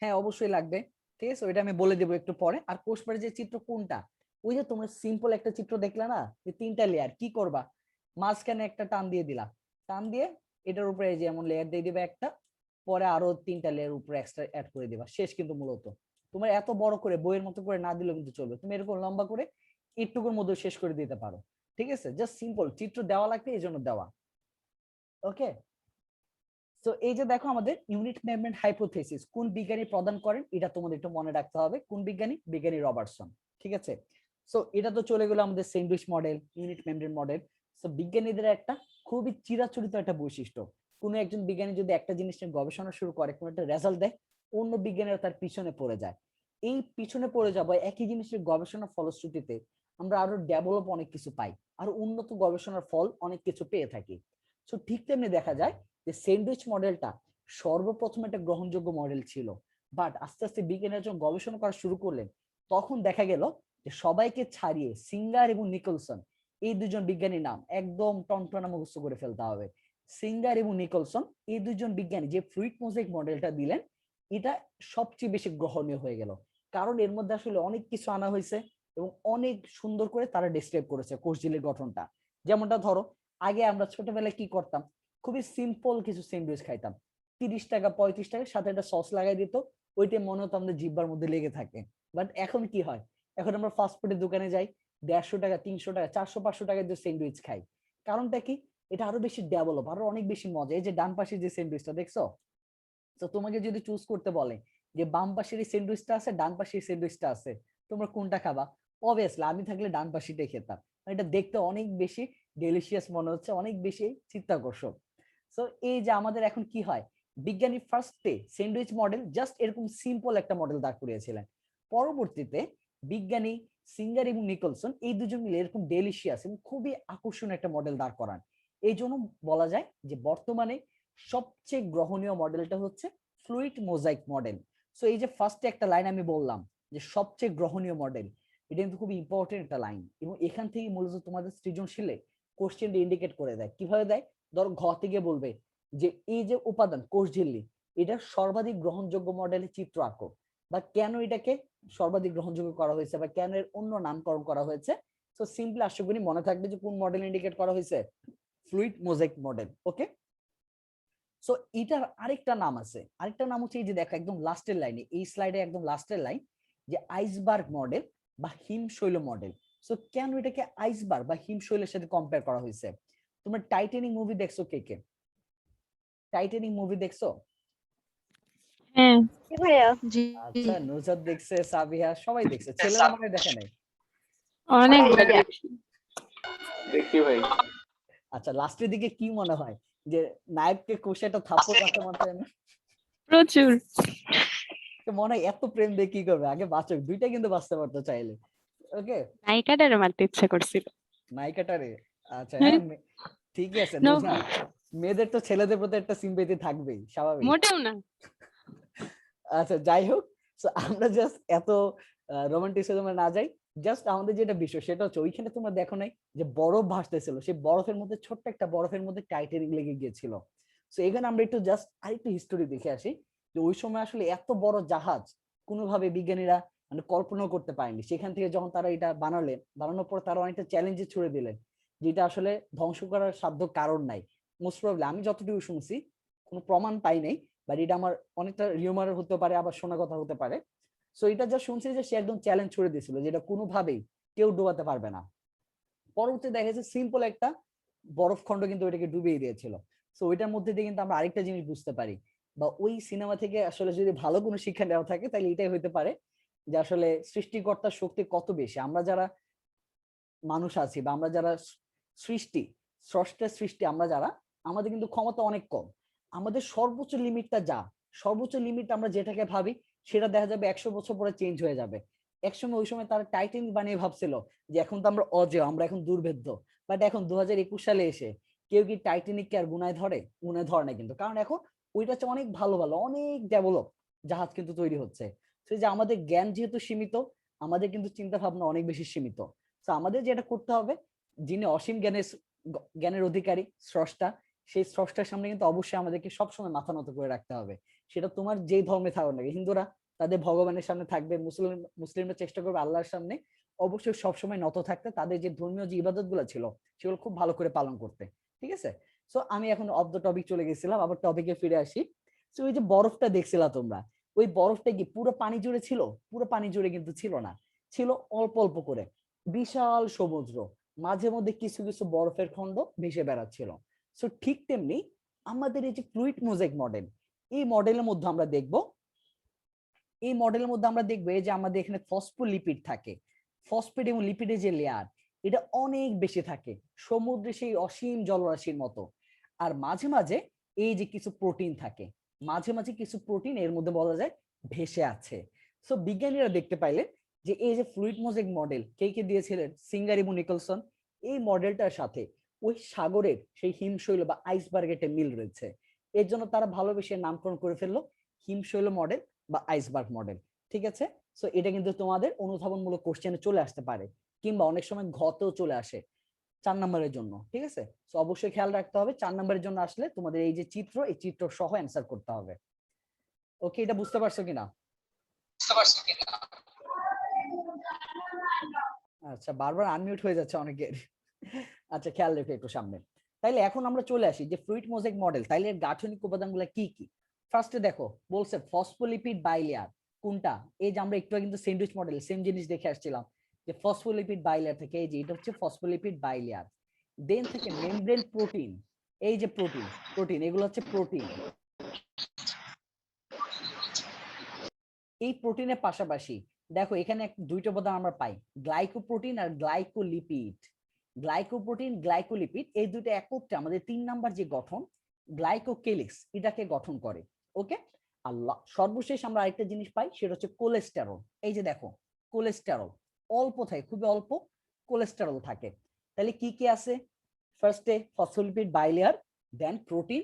Speaker 1: হ্যাঁ অবশ্যই লাগবে, ঠিক আছে, ওইটা আমি বলে দেবো একটু পরে। আর কোষপ্রাচীর যে চিত্র কোনটা, ওই যে তোমরা সিম্পল একটা চিত্র দেখলা না, যে 3টা লেয়ার, কি করবা, মাঝখানে একটা টান দিয়ে দিলা, টান দিয়ে এটার উপরে এই যে এমন লেয়ার দিয়ে দিবে একটা, পরে আরো 3টা লেয়ার উপরে এক্সট্রা অ্যাড করে দিবা, শেষ। কিন্তু মূলত তোমার এত বড় করে বইয়ের মতো করে না দিলেও কিন্তু চলবে, তুমি এরকম লম্বা করে একটুকুর মধ্যে শেষ করে দিতে পারো। ঠিক আছে, জাস্ট সিম্পল চিত্র দেওয়া লাগবে, এই জন্য দেওয়া। ওকে, তো এই যে দেখো আমাদের ইউনিট মেজারমেন্ট হাইপোথেসিস কোন বিজ্ঞানী প্রদান করেন, এটা তোমাদের একটু মনে রাখতে হবে। কোন বিজ্ঞানী? বিজ্ঞানী রবার্টসন। ঠিক আছে, সো এটা তো চলে গেল আমাদের sandwich model, unit membrane model. So বিজ্ঞানীদের একটা খুবই চিরাচরিত একটা বৈশিষ্ট্য, কোনো একজন বিজ্ঞানী যদি একটা জিনিস নিয়ে গবেষণা শুরু করে, কোনো একটা রেজাল্ট দেয়, অন্য বিজ্ঞানীরা তার পিছনে পড়ে যায়। এই পিছনে পড়ে যাওয়া একই জিনিসের গবেষণা ফলশ্রুতিতে আমরা আরো ডেভেলপ অনেক কিছু পাই, আরো উন্নত গবেষণার ফল অনেক কিছু পেয়ে থাকি। সো ঠিক তেমনি দেখা যায় যে স্যান্ডউইচ মডেলটা সর্বপ্রথম একটা গ্রহণযোগ্য মডেল ছিল, বাট আস্তে আস্তে বিজ্ঞানীরা যখন গবেষণা করা শুরু করলেন, তখন দেখা গেল যে সবাইকে ছাড়িয়ে সিঙ্গার এবং নিকলসন, এই দুজন বিজ্ঞানীর নাম একদম টনটনা মুখস্থ করে ফেলতে হবে। সিঙ্গার এবং নিকলসন এই দুজন বিজ্ঞানী যে ফ্লুইড মোজাইক মডেলটা দিলেন, এটা সবচেয়ে বেশি গ্রহণীয় হয়ে গেল, কারণ এর মধ্যে আসলে অনেক কিছু আনা হয়েছে এবং অনেক সুন্দর করে তারা ডেসক্রাইব করেছে কোষঝিল্লির গঠনটা। যেমনটা ধরো, আগে আমরা ছোটবেলায় কি করতাম, খুবই সিম্পল কিছু স্যান্ডউইচ খাইতাম, 30 টাকা 35 টাকার সাথে একটা সস লাগাই দিত, ওইটা মনে হতো আমাদের জিহ্বার মধ্যে লেগে থাকে। বাট এখন কি হয়, এখন আমরা ফাস্ট ফুডের দোকানে যাই, 150 টাকা 300 টাকা 400 500 টাকার যে স্যান্ডউইচ খাই। কারণটা কি? এটা আরো বেশি ডেভেলপ, আরো অনেক বেশি মজা। এই যে ডান পাশে যে স্যান্ডউইচটা দেখছো, তো তোমাকে যদি চুজ করতে বলে যে বাম পাশের এই স্যান্ডউইচটা আছে, ডান পাশের স্যান্ডউইচটা আছে, তোমরা কোনটা খাবা? অবভিয়াসলি আমি থাকলে ডান পাশেটাই খেতাম, এটা দেখতে অনেক বেশি ডেলিশিয়াস মনে হচ্ছে, অনেক বেশি চিত্তাকর্ষক। সো এই যে আমাদের এখন কি হয়, বিজ্ঞানী ফার্স্টে স্যান্ডউইচ মডেল জাস্ট এরকম সিম্পল একটা মডেল দাঁড় করিয়েছিলেন, পরবর্তীতে বিজ্ঞানী সিঙ্গার এবং নিকলসন এই দুজন মিলে এরকম ডেলিশিয়াস এবং খুবই আকর্ষণীয় একটা মডেল দাঁড় করান। এই জন্য বলা যায় যে বর্তমানে সবচেয়ে গ্রহণীয় মডেলটা হচ্ছে ফ্লুইড মোজাইক মডেল। সো এই যে ফার্স্টে একটা লাইন আমি বললাম যে সবচেয়ে গ্রহণীয় মডেল, এটা কিন্তু খুব ইম্পর্টেন্ট একটা লাইন, এবং এখান থেকে মূলত তোমাদের সৃজনশীলে কোশ্চেনটা ইন্ডিকেট করে দেয়। কিভাবে দেয়? ধরো ঘ থেকে বলবে যে এই যে উপাদান কোষঝিল্লি, এটা সর্বাধিক গ্রহণযোগ্য মডেলের চিত্র আঁকো, বা কেন এটাকে সর্বাধিক গ্রহণযোগ্য করা হয়েছে, বা কেন এর অন্য নামকরণ করা হয়েছে। তো সিম্পলি আশা করি মনে থাকবে যে কোন মডেল ইন্ডিকেট করা হয়েছে, ফ্লুইড মোজাইক মডেল। ওকে, সো এটার আরেকটা নাম আছে, আরেকটা নাম হচ্ছে এই যে দেখো একদম লাস্টের লাইনে, এই স্লাইডে একদম লাস্টের লাইন, যে আইসবার্গ মডেল বা হিমশৈল মডেল। সো কেন এটাকে আইসবার্গ বা হিমশৈলের সাথে কম্পেয়ার করা হয়েছে? তোমরা টাইটানিক মুভি দেখছো কে কে? টাইটানিক মুভি দেখছো?
Speaker 2: হ্যাঁ
Speaker 5: কি ভাইয়া?
Speaker 2: জি
Speaker 1: আচ্ছা, নুজাত দেখছে, সাবিহা সবাই দেখছে, ছেলেরা মনে হয় দেখে নাই।
Speaker 2: অনেক
Speaker 3: দেখি ভাই।
Speaker 1: আচ্ছা, লাস্টের দিকে কি মনে হয় যে নায়ককে কষে একটা থাপ্পড় মারতে মারতে
Speaker 2: প্রচুর।
Speaker 1: মনে হয় এত প্রেম দিয়ে কি করবে, আগে বাঁচক, দুইটা কিন্তু বাঁচতে পারতো চাইলে। ওকে,
Speaker 2: নায়িকাটারে মারতে ইচ্ছা করছিল।
Speaker 1: নায়িকাটারে। আচ্ছা
Speaker 2: হ্যাঁ।
Speaker 1: হ্যাঁ, ঠিকই আছে।
Speaker 2: No.
Speaker 1: নুজাত, মেয়েদের তো ছেলেদের প্রতি একটা সিম্পেথি থাকবেই, স্বাভাবিক।
Speaker 2: মোটেও না।
Speaker 1: আচ্ছা যাই হোক, so আমরা জাস্ট এত রোমান্টিসিজমে না যাই, জাস্ট আমাদের যেটা বিষয় সেটা হচ্ছে ওইখানে তোমরা দেখো নাই যে বরফ ভাসতেছিল, সেই বরফের মধ্যে ছোট্ট একটা বরফের মধ্যে টাইটানিক লেগে গিয়েছিল। সো এখানে আমরা একটু জাস্ট আরেকটু হিস্টোরি দেখে আসি, যে ওই সময় আসলে এত বড় জাহাজ কোনোভাবে বিজ্ঞানীরা মানে কল্পনা করতে পারেনি। সেখান থেকে যখন তারা এটা বানানোর পর তারা অনেকটা চ্যালেঞ্জে ছুড়ে দিলেন, যেটা আসলে ধ্বংস করার সাধ্য কারণ নাই। মোস্ট প্রবাবলি আমি যতটুকু শুনছি, কোনো প্রমাণ পাই নাই, বাট এটা আমার অনেকটা রিউমার হতে পারে, আবার শোনা কথা হতে পারে। সো এটা যা শুনছি যে সে একদম চ্যালেঞ্জ ছুড়ে দিয়েছিল, যেটা কোনোভাবেই কেউ ডুবাতে পারবে না। পরবর্তী দেখা যাচ্ছে সিম্পল একটা বরফ খন্ড কিন্তু ওইটাকে ডুবিয়ে দিয়েছিল। সো ওইটার মধ্যে দিয়ে কিন্তু আমরা আরেকটা জিনিস বুঝতে পারি, বা ওই সিনেমা থেকে আসলে যদি ভালো কোনো শিক্ষা নেওয়া থাকে তাহলে এটাই হইতে পারে যে আসলে সৃষ্টিকর্তার শক্তি কত বেশি। আমরা যারা মানুষ আছি, বা আমরা যারা স্রষ্টার সৃষ্টি আমরা যারা, আমাদের কিন্তু ক্ষমতা অনেক কম। আমাদের সর্বোচ্চ লিমিটটা সর্বোচ্চ লিমিট আমরা যেটাকে ভাবি, সেটা দেখা যাবে 100 বছর পরে চেঞ্জ হয়ে যাবে। একসময় ওই সময় তারা টাইটানিক বানিয়ে ভাবছিল যে এখন তো আমরা অজেয়, আমরা এখন দুর্ভেদ্য। বাট এখন 2021 সালে এসে কেউ কি টাইটানিককে আর গুনায় ধরে? গুনায় ধরে না কিন্তু, কারণ এখন ওইটা হচ্ছে অনেক ভালো ভালো অনেক ডেভেলপ জাহাজ কিন্তু তৈরি হচ্ছে। তো যে আমাদের জ্ঞান যেহেতু সীমিত, আমাদের কিন্তু চিন্তা ভাবনা অনেক বেশি সীমিত। তো আমাদের যেটা করতে হবে, যিনি অসীম জ্ঞানের অধিকারী স্রষ্টা, সেই স্রষ্টার সামনে কিন্তু অবশ্যই আমাদেরকে সবসময় মাথা নত করে রাখতে হবে। সেটা তোমার যেই ধর্মে থাকো না, হিন্দুরা তাদের ভগবানের সামনে থাকবে, মুসলিমরা চেষ্টা করবে আল্লাহর সামনে অবশ্যই সবসময় নত থাকতে, তাদের যে ধর্মীয় যে ইবাদত গুলো ছিল সেগুলো খুব ভালো করে পালন করতে। ঠিক আছে, সো আমি এখন অফ দ্য টপিক চলে গেছিলাম, আবার টপিকে ফিরে আসি। তো ওই যে বরফটা দেখছিলা তোমরা, ওই বরফটা কি পুরো পানি জুড়ে ছিল? পুরো পানি জুড়ে কিন্তু ছিল না, ছিল অল্প অল্প করে। বিশাল সমুদ্র, মাঝে মধ্যে কিছু কিছু বরফের খণ্ড ভেসে বেড়াচ্ছিল। সো ঠিক তেমনি আমাদের এই যে ফ্লুইড মোজাইক মডেল, এই মডেলের মধ্যে আমরা দেখব, এই মডেলের মধ্যে আমরা দেখবো এই যে আমাদের এখানে ফসফোলিপিড থাকে, ফসফেট এবং লিপিডের যে লেয়ার এটা অনেক বেশি থাকে, সমুদ্রে সেই অসীম জলরাশির মতো। আর মাঝে মাঝে এই যে কিছু প্রোটিন থাকে, মাঝে মাঝে কিছু প্রোটিন এর মধ্যে বলা যায় ভেসে আছে। সো বিজ্ঞানীরা দেখতে পাইলেন যে এই যে ফ্লুইড মোজাইক মডেল কে কে দিয়েছিলেন? সিঙ্গার এবং নিকলসন। এই মডেলটার সাথে ওই সাগরের সেই হিমশৈল বা আইসবার্গের একটা মিল রয়েছে, এর জন্য তারা ভালোবেসে নামকরণ করে ফেললো হিমশৈল মডেল বা আইসবার্গ মডেল। ঠিক আছে, সো এটা কিন্তু তোমাদের অনুধাবনমূলক কোশ্চেনে চলে আসতে পারে, কিংবা অনেক সময় ঘতেও চলে আসে 4 নম্বরের জন্য। ঠিক আছে, সো অবশ্যই খেয়াল রাখতে হবে 4 নম্বরের জন্য আসলে তোমাদের এই যে চিত্র, এই চিত্র সহ অ্যান্সার করতে হবে। ওকে, এটা বুঝতে পারছো কিনা? আচ্ছা, বারবার আনমিউট হয়ে যাচ্ছে অনেকের। আচ্ছা, খেয়াল রেখে একটু সামনে। তাইলে এখন আমরা চলে আসি যে ফ্লুইড মোজাইক মডেল, তাইলে এর গাঠনিক উপাদানগুলো কি কি? ফার্স্টে দেখো বলছে ফসফোলিপিড বাইলেয়ার। কোনটা? এই যে আমরা একটু কিন্তু স্যান্ডউইচ মডেল সেম জিনিস দেখে আসছিলাম যে ফসফোলিপিড বাইলেয়ার থেকে, এই যে এটা হচ্ছে ফসফোলিপিড বাইলেয়ার। দেন থেকে মেমব্রেন প্রোটিন, এই যে প্রোটিন, প্রোটিন এগুলো হচ্ছে প্রোটিন। এই প্রোটিনের পাশাপাশি দেখো এখানে দুইটা উপাদান আমরা পাই, গ্লাইকোপ্রোটিন আর গ্লাইকোলিপিড। গ্লাইকোপ্রোটিন গ্লাইকোলিপিড এই দুটো একত্রে আমাদের 3 নাম্বার যে গঠন গ্লাইকোকেলিক্স এটাকে গঠন করে। ওকে, আল্লাহ সর্বশেষ আমরা আরেকটা জিনিস পাই, সেটা হচ্ছে কোলেস্টেরল। এই যে দেখো কোলেস্টেরল অল্প থাকে, খুবই অল্প কোলেস্টেরল থাকে। তাহলে কি কি আছে? ফার্স্টে ফসফোলিপিড বাইলেয়ার, দেন প্রোটিন,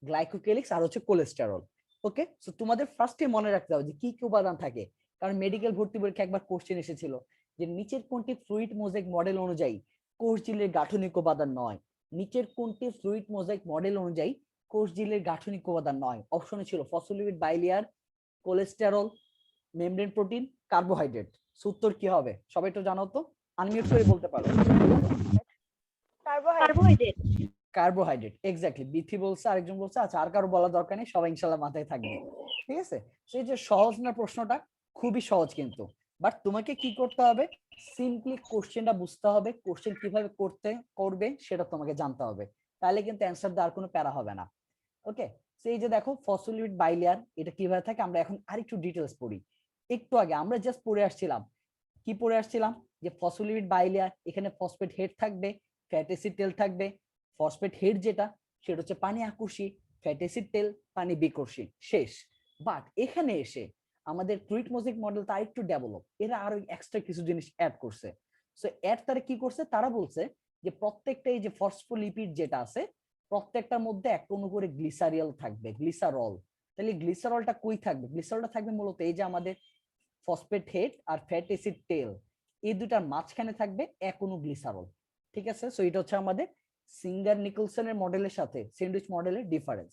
Speaker 1: গ্লাইকোকেলিক্স আর হচ্ছে কোলেস্টেরল। ওকে, সো তোমাদের ফার্স্টে মনে রাখতে হবে যে কি কি উপাদান থাকে, কারণ মেডিকেল ভর্তি পরীক্ষা একবার কোশ্চেন এসেছিল যে নিচের কোনটি ফ্লুইড মোজাইক মডেল অনুযায়ী কোষ ঝিল্লির গাঠনিক উপাদান নয়। নিচের কোনটি ফ্লুইড মোজাইক মডেল অনুযায়ী কোষ ঝিল্লির গাঠনিক উপাদান নয়? অপশনে ছিল phospholipid bilayer, cholesterol, membrane protein, carbohydrate. উত্তর কি হবে সবাই একটু জানাও তো, আনমিউট করে বলতে পারো।
Speaker 5: কার্বোহাইড্রেট।
Speaker 1: Carbohydrate, exactly. বিথি বলছে, আরেকজন বলছে। আচ্ছা, আর কারো বলার দরকার নেই, সবাই ইনশাআল্লাহ মাথায় থাকবে। ঠিক আছে, সেই যে সহজ না প্রশ্নটা, খুবই সহজ কিন্তু, বাট তোমাকে কি করতে হবে? সিম্পলি কোশ্চেনটা বুঝতে হবে, কোশ্চেন কিভাবে করবে সেটা তোমাকে জানতে হবে, তাহলে কিন্তু অ্যান্সার দেওয়ার কোনো প্যারা হবে না। ওকে, সেই যে দেখো ফসফোলিপিড বাইলেয়ার এটা কিভাবে থাকে আমরা এখন আরেকটু ডিটেইলস পড়ি। একটু আগে আমরা জাস্ট পড়ে আসছিলাম, কি পড়ে আসছিলাম? যে ফসফোলিপিড বাইলেয়ার, এখানে ফসফেট হেড থাকবে, ফ্যাটি অ্যাসিড টেল থাকবে। ফসফেট হেড যেটা সেটা হচ্ছে পানি আকর্ষী, ফ্যাটি অ্যাসিড তেল পানি বিকর্ষী, শেষ। বাট এখানে এসে আমাদের ফ্লুইড মোজাইক মডেল তা একটু ডেভেলপ, এরা আরো এক্সট্রা কিছু জিনিস অ্যাড করছে। সো অ্যাড তারা কি করছে? তারা বলছে যে প্রত্যেকটা এই যে ফসফোলিপিড যেটা আছে প্রত্যেকটার মধ্যে একটা অনু করে গ্লিসারিল থাকবে, গ্লিসারল। তাহলে গ্লিসারলটা কই থাকবে? গ্লিসারলটা থাকবে মূলত এই যে আমাদের ফসফেট হেড আর ফ্যাটি অ্যাসিড তেল, এই দুটার মাঝখানে থাকবে এক অনু গ্লিসারল। ঠিক আছে, সো এটা হচ্ছে আমাদের সিঙ্গার নিকলসনের মডেলের সাথে স্যান্ডউইচ মডেলের ডিফারেন্স।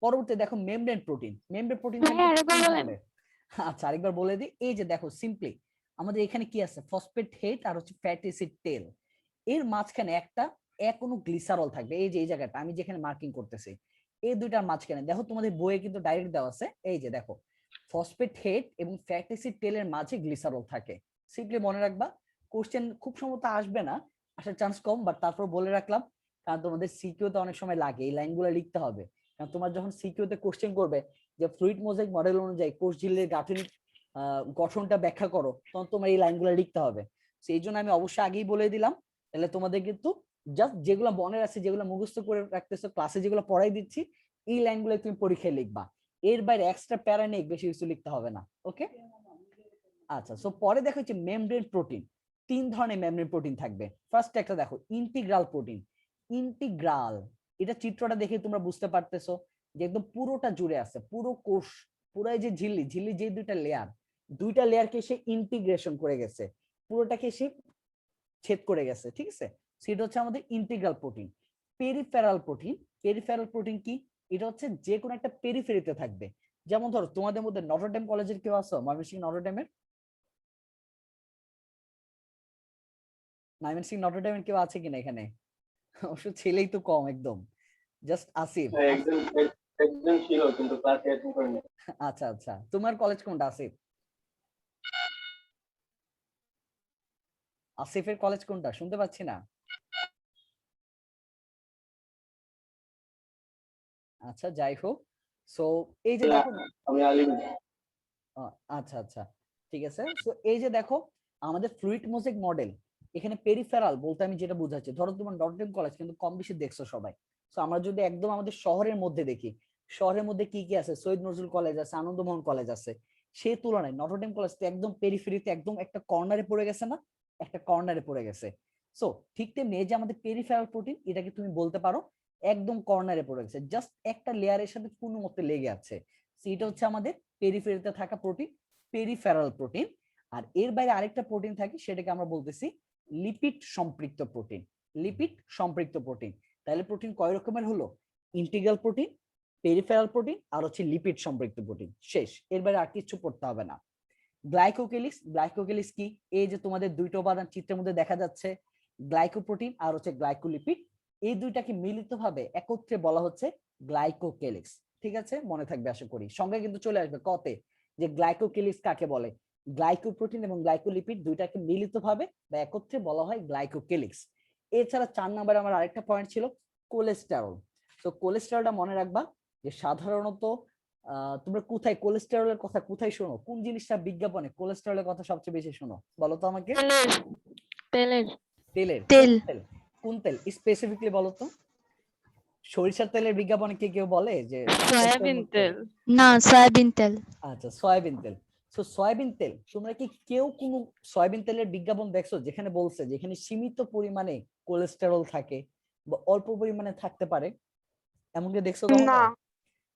Speaker 1: পরবর্তী দেখো মেমব্রেন প্রোটিন। মেমব্রেন প্রোটিন আচ্ছা আরেকবার বলে দিই, এই যে দেখো সিম্পলি আমাদের এখানে কি আছে? ফসফেট হেড আর হচ্ছে ফ্যাটি অ্যাসিড তেল, এর মাঝখানে একটা এক অনু গ্লিসারল থাকবে। এই যে এই জায়গাটা আমি যেখানে মার্কিং করতেছি, এই দুইটার মাঝখানে দেখো তোমাদের বইয়ে কিন্তু ডাইরেক্ট দেওয়া আছে, এই যে দেখো ফসফেট হেড এবং ফ্যাটি অ্যাসিড তেলের মাঝে গ্লিসারল থাকে। সিম্পলি মনে রাখবা, কোশ্চেন খুব সম্ভবত আসবে না, আসার চান্স কম, বাট তারপর বলে রাখলাম কারণ তোমাদের সিকিউতে অনেক সময় লাগে এই লাইনগুলো লিখতে হবে। কারণ তোমার যখন সিকিউতে কোশ্চেন করবে যে ফ্লুইড মোজাইক মডেল অনুযায়ী কোষ ঝিল্লির গাঠনিক গঠনটা ব্যাখ্যা করো, তখন তোমার এই লাইনগুলো লিখতে হবে। সেই জন্য আমি অবশ্যই আগেই বলে দিলাম, তাহলে তোমাদের কিন্তু জাস্ট যেগুলো মনে আছে, যেগুলো মুখস্থ করে রাখতেছো, ক্লাসে যেগুলো পড়াই দিচ্ছি, এই লাইনগুলো তুমি পরীক্ষায় লিখবা, এর বাইরে এক্সট্রা প্যারা নেই, বেশি কিছু লিখতে হবে না। ওকে, আচ্ছা, সো পরে দেখো হচ্ছে মেমব্রেন প্রোটিন। 3 ধরনের মেমব্রেন প্রোটিন থাকবে। ফার্স্ট একটা দেখো ইন্টিগ্রাল প্রোটিন। ইন্টিগ্রাল, এটা চিত্রটা দেখে তোমরা বুঝতে পারতেছো যে একদম পুরোটা জুড়ে আছে, পুরো কোষ, পুরো এই যে ঝিল্লি, ঝিল্লি যে দুইটা লেয়ারকে সে ইন্টিগ্রেশন করে গেছে, পুরোটাকে সে ছেদ করে গেছে। ঠিক আছে, সেটা হচ্ছে আমাদের integral protein. Peripheral protein, peripheral protein কি? এটা হচ্ছে যে কোনো একটা পেরিফেরিতে থাকবে, যেমন ধরো তোমাদের মধ্যে নটরডেম কলেজের কেউ আছো, ময়মনসিংহ নটরডেমের? ময়মনসিংহ নটরডেমের কেউ আছে কিনা এখানে? অবশ্য ছেলেই তো কম একদম, জাস্ট আসিফ।
Speaker 6: একজন ছিল কিন্তু ক্লাসে অ্যাটেন্ড করেনি।
Speaker 1: আচ্ছা আচ্ছা, তোমার কলেজ কোনটা আসিফ? আসিফের কলেজ কোনটা শুনতে পাচ্ছি না। আচ্ছা যাই হোক, সো এই যে দেখো,
Speaker 6: আমি আলিম।
Speaker 1: আচ্ছা আচ্ছা ঠিক আছে। সো এই যে দেখো আমাদের ফ্লুইড মোজাইক মডেল, এখানে পেরিফেরাল বলতে আমি যেটা বুঝাচ্ছি, ধরো তোমার নটরডেম কলেজ কিন্তু কম বেশি দেখছো সবাই। সো আমরা যদি একদম আমাদের শহরের মধ্যে দেখি, শহরের মধ্যে কি কি আছে, শহীদ নজরুল কলেজ আছে, আনন্দমোহন কলেজ আছে, সেই তুলনায় নটরডেম কলেজ তো একদম পেরিফেরিতে, একদম একটা কর্নারে পড়ে গেছে না, একটা কর্নারে পড়ে গেছে। সো ঠিক তেমনি এই যে আমাদের পেরিফেরাল প্রোটিন, এটাকে তুমি বলতে পারো একদম কর্নারে পড়ে গেছে, জাস্ট একটা লেয়ারের সাথে কোনো মতে লেগে আছে। এটা হচ্ছে আমাদের পেরিফেরিতে থাকা প্রোটিন, পেরিফেরাল প্রোটিন। আর এর বাইরে আরেকটা প্রোটিন থাকে, সেটাকে আমরা বলতেছি লিপিড সম্পৃক্ত প্রোটিন। লিপিড সম্পৃক্ত প্রোটিন, তাহলে প্রোটিন কয় রকমের হলো? ইন্টিগ্রাল প্রোটিন, পেরিফেরাল প্রোটিন, আর হচ্ছে লিপিড সম্পৃক্ত প্রোটিন, শেষ। এর বাইরে আর কিছু পড়তে হবে না। গ্লাইকোকেলিক্স, গ্লাইকোকেলিক্স কি? এই যে তোমাদের দুইটা উপাদান চিত্রের মধ্যে দেখা যাচ্ছে, গ্লাইকোপ্রোটিন আর হচ্ছে গ্লাইকোলিপিড, এই দুইটাকে মিলিতভাবে একত্রে বলা হচ্ছে গ্লাইকোকেলিক্স। ঠিক আছে, মনে থাকবে আশা করি, সঙ্গে কিন্তু চলে আসবে কতে যে গ্লাইকোকেলিক্স কাকে বলে। গ্লাইকোপ্রোটিন এবং গ্লাইকোলিপিড দুইটাকে মিলিতভাবে বা একত্রে বলা হয় গ্লাইকোকেলিক্স। এছাড়া 4 নম্বরে আমার আরেকটা পয়েন্ট ছিল কোলেস্টেরল। তো কোলেস্টেরলটা মনে রাখবা যে সাধারণত তোমরা কোথায় কোলেস্টেরলের কথা কোথায় শোনো, কোন জিনিসটা বিজ্ঞাপনে কোলেস্টেরলের কথা সবচেয়ে বেশি শোনো বলো তো আমাকে?
Speaker 2: তেলের।
Speaker 1: তেলের।
Speaker 7: তেল।
Speaker 1: কোন তেল স্পেসিফিকলি বলো তো? সরিষার তেলের বিজ্ঞাপনে কি কেউ বলে যে
Speaker 2: সয়াবিন তেল।
Speaker 7: না, সয়াবিন তেল।
Speaker 1: আচ্ছা সয়াবিন তেল। সো সয়াবিন তেল, তোমরা কি কেউ কোনো সয়াবিন তেলের বিজ্ঞাপন দেখছো যেখানে বলছে যেখানে সীমিত পরিমাণে কোলেস্টেরল থাকে বা অল্প পরিমাণে থাকতে পারে, এমন কি দেখছো কখনো?
Speaker 4: না।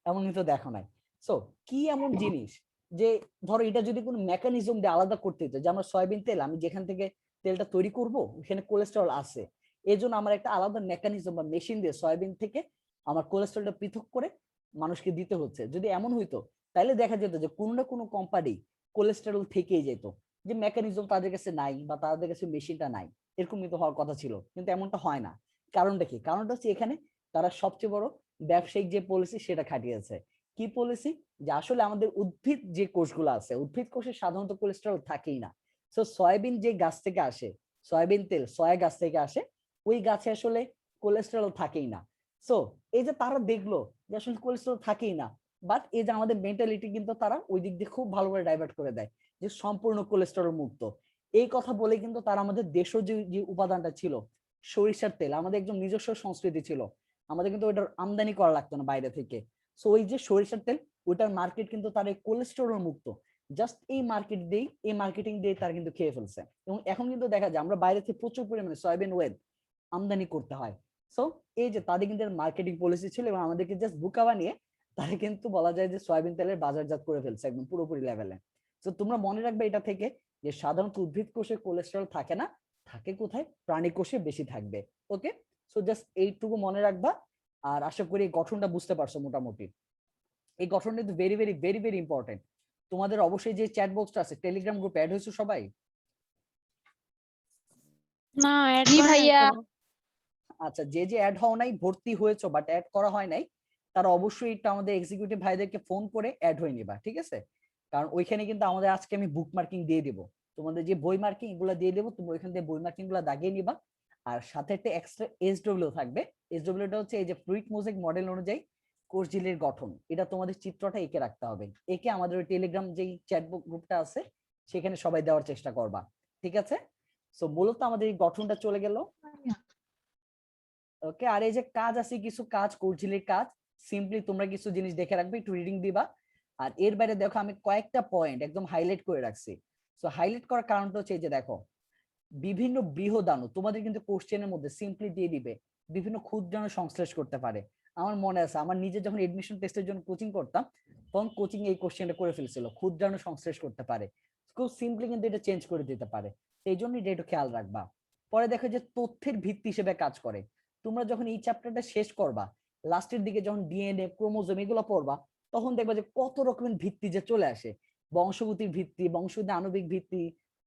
Speaker 1: এমন কিন্তু দেখো নাই। সো কি এমন জিনিস যে ধরো এটা যদি কোনো মেকানিজম দিয়ে আলাদা করতে হতো, যে আমার সয়াবিন তেল আমি যেখান থেকে তেলটা তৈরি করব ওখানে কোলেস্টেরল আছে, এই জন্য আমার একটা আলাদা মেকানিজম বা মেশিন দিয়ে সয়াবিন থেকে আমার কোলেস্টেরলটা পৃথক করে মানুষকে দিতে হচ্ছে, যদি এমন হইতো তাহলে দেখা যেত যে কোনো না কোনো কোম্পানি কোলেস্টেরল থেকেই যেত, যে মেকানিজম তাদের কাছে নাই বা তাদের কাছে মেশিনটা নাই, এরকম কিন্তু হওয়ার কথা ছিল, কিন্তু এমনটা হয় না। কারণটা কি? কারণটা হচ্ছে এখানে তারা সবচেয়ে বড় ব্যবসায়িক যে পলিসি সেটা খাটিয়েছে। কি পলিসি? যে আসলে আমাদের উদ্ভিদ যে কোষগুলো আছে, উদ্ভিদ কোষে সাধারণত কোলেস্টেরল থাকেই না। সো সয়াবিন যে গাছ থেকে আসে, সয়াবিন তেল সয়া গাছ থেকে আসে, ওই গাছে আসলে কোলেস্টেরল থাকেই না। সো এই যে তারা দেখলো যে আসলে কোলেস্টেরল থাকেই না, বাট এই যে আমাদের মেন্টালিটি কিন্তু তারা ওই দিক দিয়ে খুব ভালো করে ডাইভার্ট করে দেয় যে সম্পূর্ণ কোলেস্টেরল মুক্ত। এই কথা বলে কিন্তু তারা আমাদের দেশীয় যে উপাদানটা ছিল সরিষার তেল, আমাদের একদম নিজস্ব সংস্কৃতি ছিল, আমাদের কিন্তু ওইটার আমদানি করা লাগতো না বাইরে থেকে। সো ওই যে সরিষার তেল, ওইটার মার্কেট কিন্তু তার এই কোলেস্টেরল মুক্ত, জাস্ট এই মার্কেট দিয়ে, এই মার্কেটিং দিয়ে তারা কিন্তু খেয়ে ফেলছে। এবং এখন কিন্তু দেখা যায় আমরা বাইরে থেকে প্রচুর পরিমাণে সয়াবিন ওয়েল আমদানি করতে হয়। সো এই যে তাদের কিন্তু মার্কেটিং পলিসি ছিল এবং আমাদেরকে জাস্ট বোকা বানিয়ে তারা কিন্তু বলা যায় যে সয়াবিন তেলের বাজারজাত করে ফেলছে একদম পুরোপুরি লেভেলে। তো তোমরা মনে রাখবে এটা থেকে যে সাধারণত উদ্ভিদ কোষে কোলেস্টেরল থাকে না, থাকে কোথায়? প্রাণী কোষে বেশি থাকবে। ওকে, সো জাস্ট এইটুকু মনে রাখবা। আর আশা করি গঠনটা বুঝতে পারছো মোটামুটি। এই গঠনটা কিন্তু very very very very important. তোমাদের অবশ্যই যে চ্যাট বক্সটা আছে, টেলিগ্রাম গ্রুপে অ্যাড হয়েছো সবাই?
Speaker 2: না অ্যাড
Speaker 7: জি
Speaker 2: করে নাই
Speaker 7: ভাইয়া।
Speaker 2: তো।
Speaker 1: আচ্ছা, যে যে অ্যাড হও নাই, ভর্তি হয়েছো বাট অ্যাড করা হয় নাই, তারা অবশ্যই একটু আমাদের এক্সিকিউটিভ ভাইদেরকে ফোন করে অ্যাড হয়ে নিবা, ঠিক আছে? কারণ ওইখানে কিন্তু আমাদের আজকে আমি বুক মার্কিং দিয়ে দিব, তোমাদের যে বই মার্কিং এগুলো দিয়ে দেবো, তোমরা ওইখান থেকে বই মার্কিং গুলো দাগিয়ে নিবা। আর সাথে একটা এক্সট্রা এসডব্লিউ থাকবে। এসডব্লিউটা হচ্ছে এই যে ফ্লুইড মোজাইক মডেল অনুযায়ী কোষ ঝিল্লির গঠন, এটা তোমাদের চিত্রটা এঁকে রাখতে হবে। একে আমাদের ওই টেলিগ্রাম যেই চ্যাট গ্রুপটা আছে সেখানে সবাই দেওয়ার চেষ্টা করবা, ঠিক আছে? সো মূলত আমাদের এই গঠনটা চলে গেল। ওকে, আর এই যে কাজ আছে কিছু কাজ, কোর্জিলের কাজ, সিম্পলি তোমরা কিছু জিনিস দেখে রাখবে, একটু রিডিং দিবা। আর এর বাইরে দেখো আমি কয়েকটা পয়েন্ট একদম হাইলাইট করে রাখছি। সো হাইলাইট করার কারণটা হচ্ছে এই যে দেখো বিভিন্ন বৃহদাণু তোমাদের কিন্তু কোশ্চেনের মধ্যে সিম্পলি দিয়ে দিবে বিভিন্ন ক্ষুদ্রাণু সংশ্লেষ করতে পারে। আমার মনে আছে আমার নিজে যখন এডমিশন টেস্টের জন্য কোচিং করতাম তখন কোচিং এই কোশ্চেনটা করে ফেলছিল, ক্ষুদ্রাণু সংশ্লেষ করতে পারে। খুব সিম্পলি কিন্তু এটা চেঞ্জ করে দিতে পারে, সেই জন্য এটা একটু খেয়াল রাখবা। পরে দেখো যে তথ্যের ভিত্তি হিসেবে কাজ করে। তোমরা যখন এই চ্যাপ্টারটা শেষ করবা, লাস্টের দিকে যখন ডিএনএ ক্রোমোজোম এগুলো পড়বা, তখন দেখবা যে কত রকমের ভিত্তি যে চলে আসে, বংশগতির ভিত্তি, বংশগতির আণবিক ভিত্তি,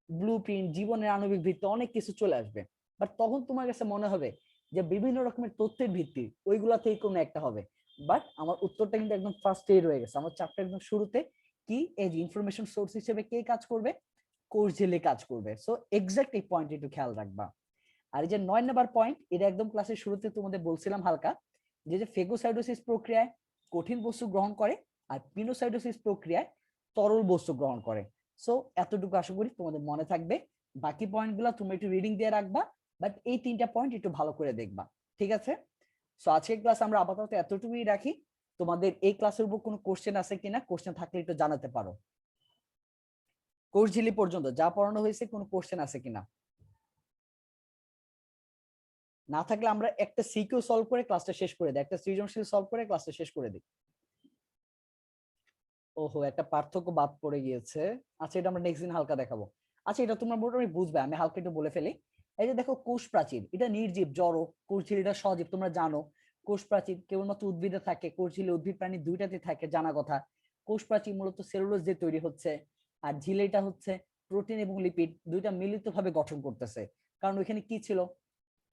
Speaker 1: ব্লু প্রিন্ট, জীবনের আণবিক ভিত্তি, অনেক কিছু চলে আসবে। বাট তখন তোমার কাছে মনে হবে যে বিভিন্ন রকমের তথ্যের ভিত্তি ওইগুলা থেকে কোনো একটা হবে। বাট আমার উত্তরটা কিন্তু একদম ফার্স্টেই রয়ে গেছে, আমার চ্যাপ্টার একদম শুরুতে। কি এই যে ইনফরমেশন সোর্স হিসেবে কে কাজ করবে? কোষ ঝিল্লি কাজ করবে। সো এক্সাক্ট এই পয়েন্ট একটু খেয়াল রাখবা। আর এই যে 9 নাম্বার পয়েন্ট, এটা একদম ক্লাসের শুরুতে তোমাদের বলছিলাম হালকা, যে ফেগোসাইটোসিস প্রক্রিয়ায় কঠিন বস্তু গ্রহণ করে আর পিনোসাইটোসিস প্রক্রিয়ায় তরল বস্তু গ্রহণ করে। সো এতটুকু আশা করি তোমাদের মনে থাকবে। বাকি পয়েন্টগুলো তুমি একটু রিডিং দিয়ে রাখবা, বাট এই 3টা পয়েন্ট একটু ভালো করে দেখবা, ঠিক আছে? সো আজকের ক্লাস আমরা আপাতত এতটুকুই রাখি। তোমাদের এই ক্লাসের উপর কোনো কোশ্চেন আছে কিনা, কোশ্চেন থাকলে একটু জানাতে পারো। কোষ ঝিল্লি পর্যন্ত যা পড়ানো হয়েছে কোনো কোশ্চেন আছে কিনা? না থাকলে আমরা একটা সিকিউ সলভ করে ক্লাসটা শেষ করে দিই, একটা সৃজনশীল সলভ করে ক্লাসটা শেষ করে দিই। ওহো, একটা পার্থক্য বাদ পড়ে গিয়েছে। আচ্ছা, এটা আমরা নেক্সট দিন হালকা দেখাবো। আচ্ছা, এটা তোমরা মোটামুটি বুঝবে, আমি হালকা একটু বলে ফেলি। এই যে দেখো, কোষ প্রাচীর এটা নির্জীব, জড়। কোষ ঝিল্লি এটা সজীব, তোমরা জানো। কোষ প্রাচীর কেবলমাত্র উদ্ভিদে থাকে, কোষ ঝিল্লি উদ্ভিদ প্রাণী দুইটাতে থাকে, জানা কথা। কোষ প্রাচীর মূলত সেলুলোজ দিয়ে তৈরি হচ্ছে, আর ঝিল্লিটা হচ্ছে প্রোটিন এবং লিপিড দুইটা মিলিতভাবে গঠন করতেছে। কারণ ওইখানে কি ছিল?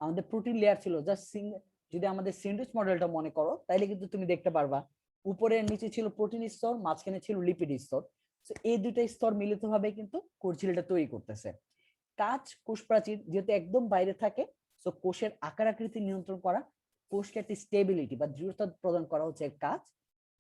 Speaker 1: আমাদের প্রোটিন লেয়ার ছিল জাস্ট। যদি আমাদের স্যান্ডউইচ মডেলটা মনে করো, তাইলে কিন্তু তুমি দেখতে পারবা উপরে নিচে ছিল প্রোটিন স্তর, মাঝখানে ছিল লিপিড স্তর। তো এই দুইটা স্তর মিলিতভাবে কিন্তু কোষ ঝিল্লিটা তৈরি করতেছে। কাজ কোষ প্রাচীর যেহেতু একদম বাইরে থাকে, তো কোষের আকার আকৃতি নিয়ন্ত্রণ করা, কোষকে একটি স্টেবিলিটি বা দৃঢ়তা প্রদান করা হচ্ছে এর কাজ।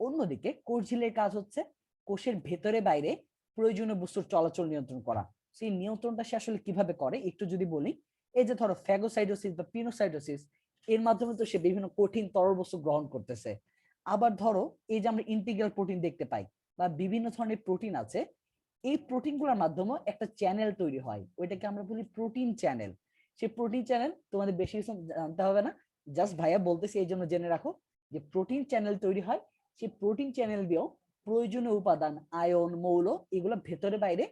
Speaker 1: অন্যদিকে কোষ ঝিল্লির কাজ হচ্ছে কোষের ভেতরে বাইরে প্রয়োজনীয় বস্তুর চলাচল নিয়ন্ত্রণ করা। সেই নিয়ন্ত্রণটা সে আসলে কিভাবে করে একটু যদি বলি, এই যে ধরো ফ্যাগোসাইটোসিস বা পিনোসাইটোসিস, এর মাধ্যমে তো সে বিভিন্ন কঠিন তরল বস্তু গ্রহণ করতেছে। আবার ধরো এই যে আমরা ইন্টিগ্রাল প্রোটিন দেখতে পাই বা বিভিন্ন ধরনের প্রোটিন আছে, এই প্রোটিনগুলোর মাধ্যমে একটা চ্যানেল তৈরি হয়, ওইটাকে আমরা বলি প্রোটিন চ্যানেল। সেই প্রোটিন চ্যানেল তোমাদের বেশি কিছু জানতে হবে না, জাস্ট ভাইয়া বলতেছি এই জন্য জেনে রাখো যে প্রোটিন চ্যানেল তৈরি হয়। সেই প্রোটিন চ্যানেল দিয়েও প্রয়োজনীয় উপাদান, আয়ন, মৌল, এগুলো ভেতরে বাইরে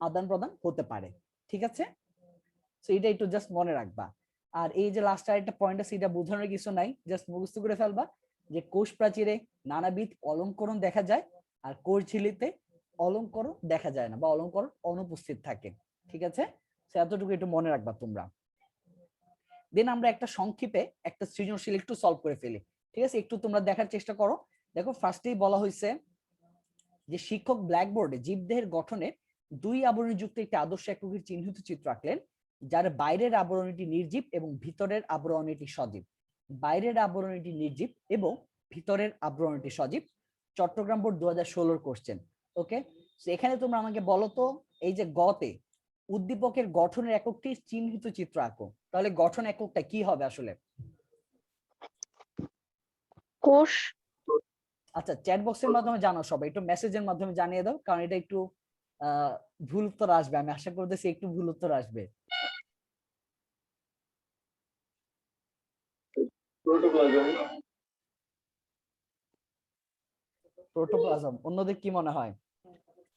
Speaker 1: আদান প্রদান হতে পারে, ঠিক আছে? তো এটা একটু জাস্ট মনে রাখবা। আর এই যে লাস্ট আরেকটা পয়েন্ট আছে, এটা বোঝানোর কিছু নাই, জাস্ট মুখস্থ করে ফেলবা যে কোষ প্রাচীরে নানাবিধ অলঙ্করণ দেখা যায় আর কোষ ঝিল্লিতে অলঙ্করণ দেখা যায় না বা অলঙ্করণ অনুপস্থিত থাকে, ঠিক আছে? এতটুকু একটু মনে রাখবা তোমরা। দেন আমরা একটা সংক্ষেপে একটা সৃজনশীল একটু সলভ করে ফেলি, ঠিক আছে? একটু তোমরা দেখার চেষ্টা করো। দেখো, ফার্স্টেই বলা হয়েছে যে শিক্ষক ব্ল্যাকবোর্ডে জীবদেহের গঠনে 2 আবরণযুক্ত একটি আদর্শ এককের চিহ্নিত চিত্র আঁকলেন, যার বাইরের আবরণীটি নির্জীব এবং ভিতরের আবরণীটি সজীব। বাইরের আবরণীটি নির্জীব এবং ভিতরের আবরণীটি সজীব। Chittagong board 2016 question. ওকে, এখানে তোমরা আমাকে বলো তো, এই যে গতে উদ্দীপকের গঠনের এককটি চিহ্নিত চিত্র আঁকো, তাহলে গঠন এককটা কি হবে আসলে?
Speaker 4: কোষ।
Speaker 1: আচ্ছা, চ্যাট বক্সের মাধ্যমে জানাও সবাই, একটু মেসেজের মাধ্যমে জানিয়ে দাও, কারণ এটা একটু ভুল উত্তর আসবে, আমি আশা করতেছি একটু ভুল উত্তর আসবে।
Speaker 6: প্রোটোপ্লাজম।
Speaker 1: প্রোটোপ্লাজম। অন্যদের কি মনে হয়?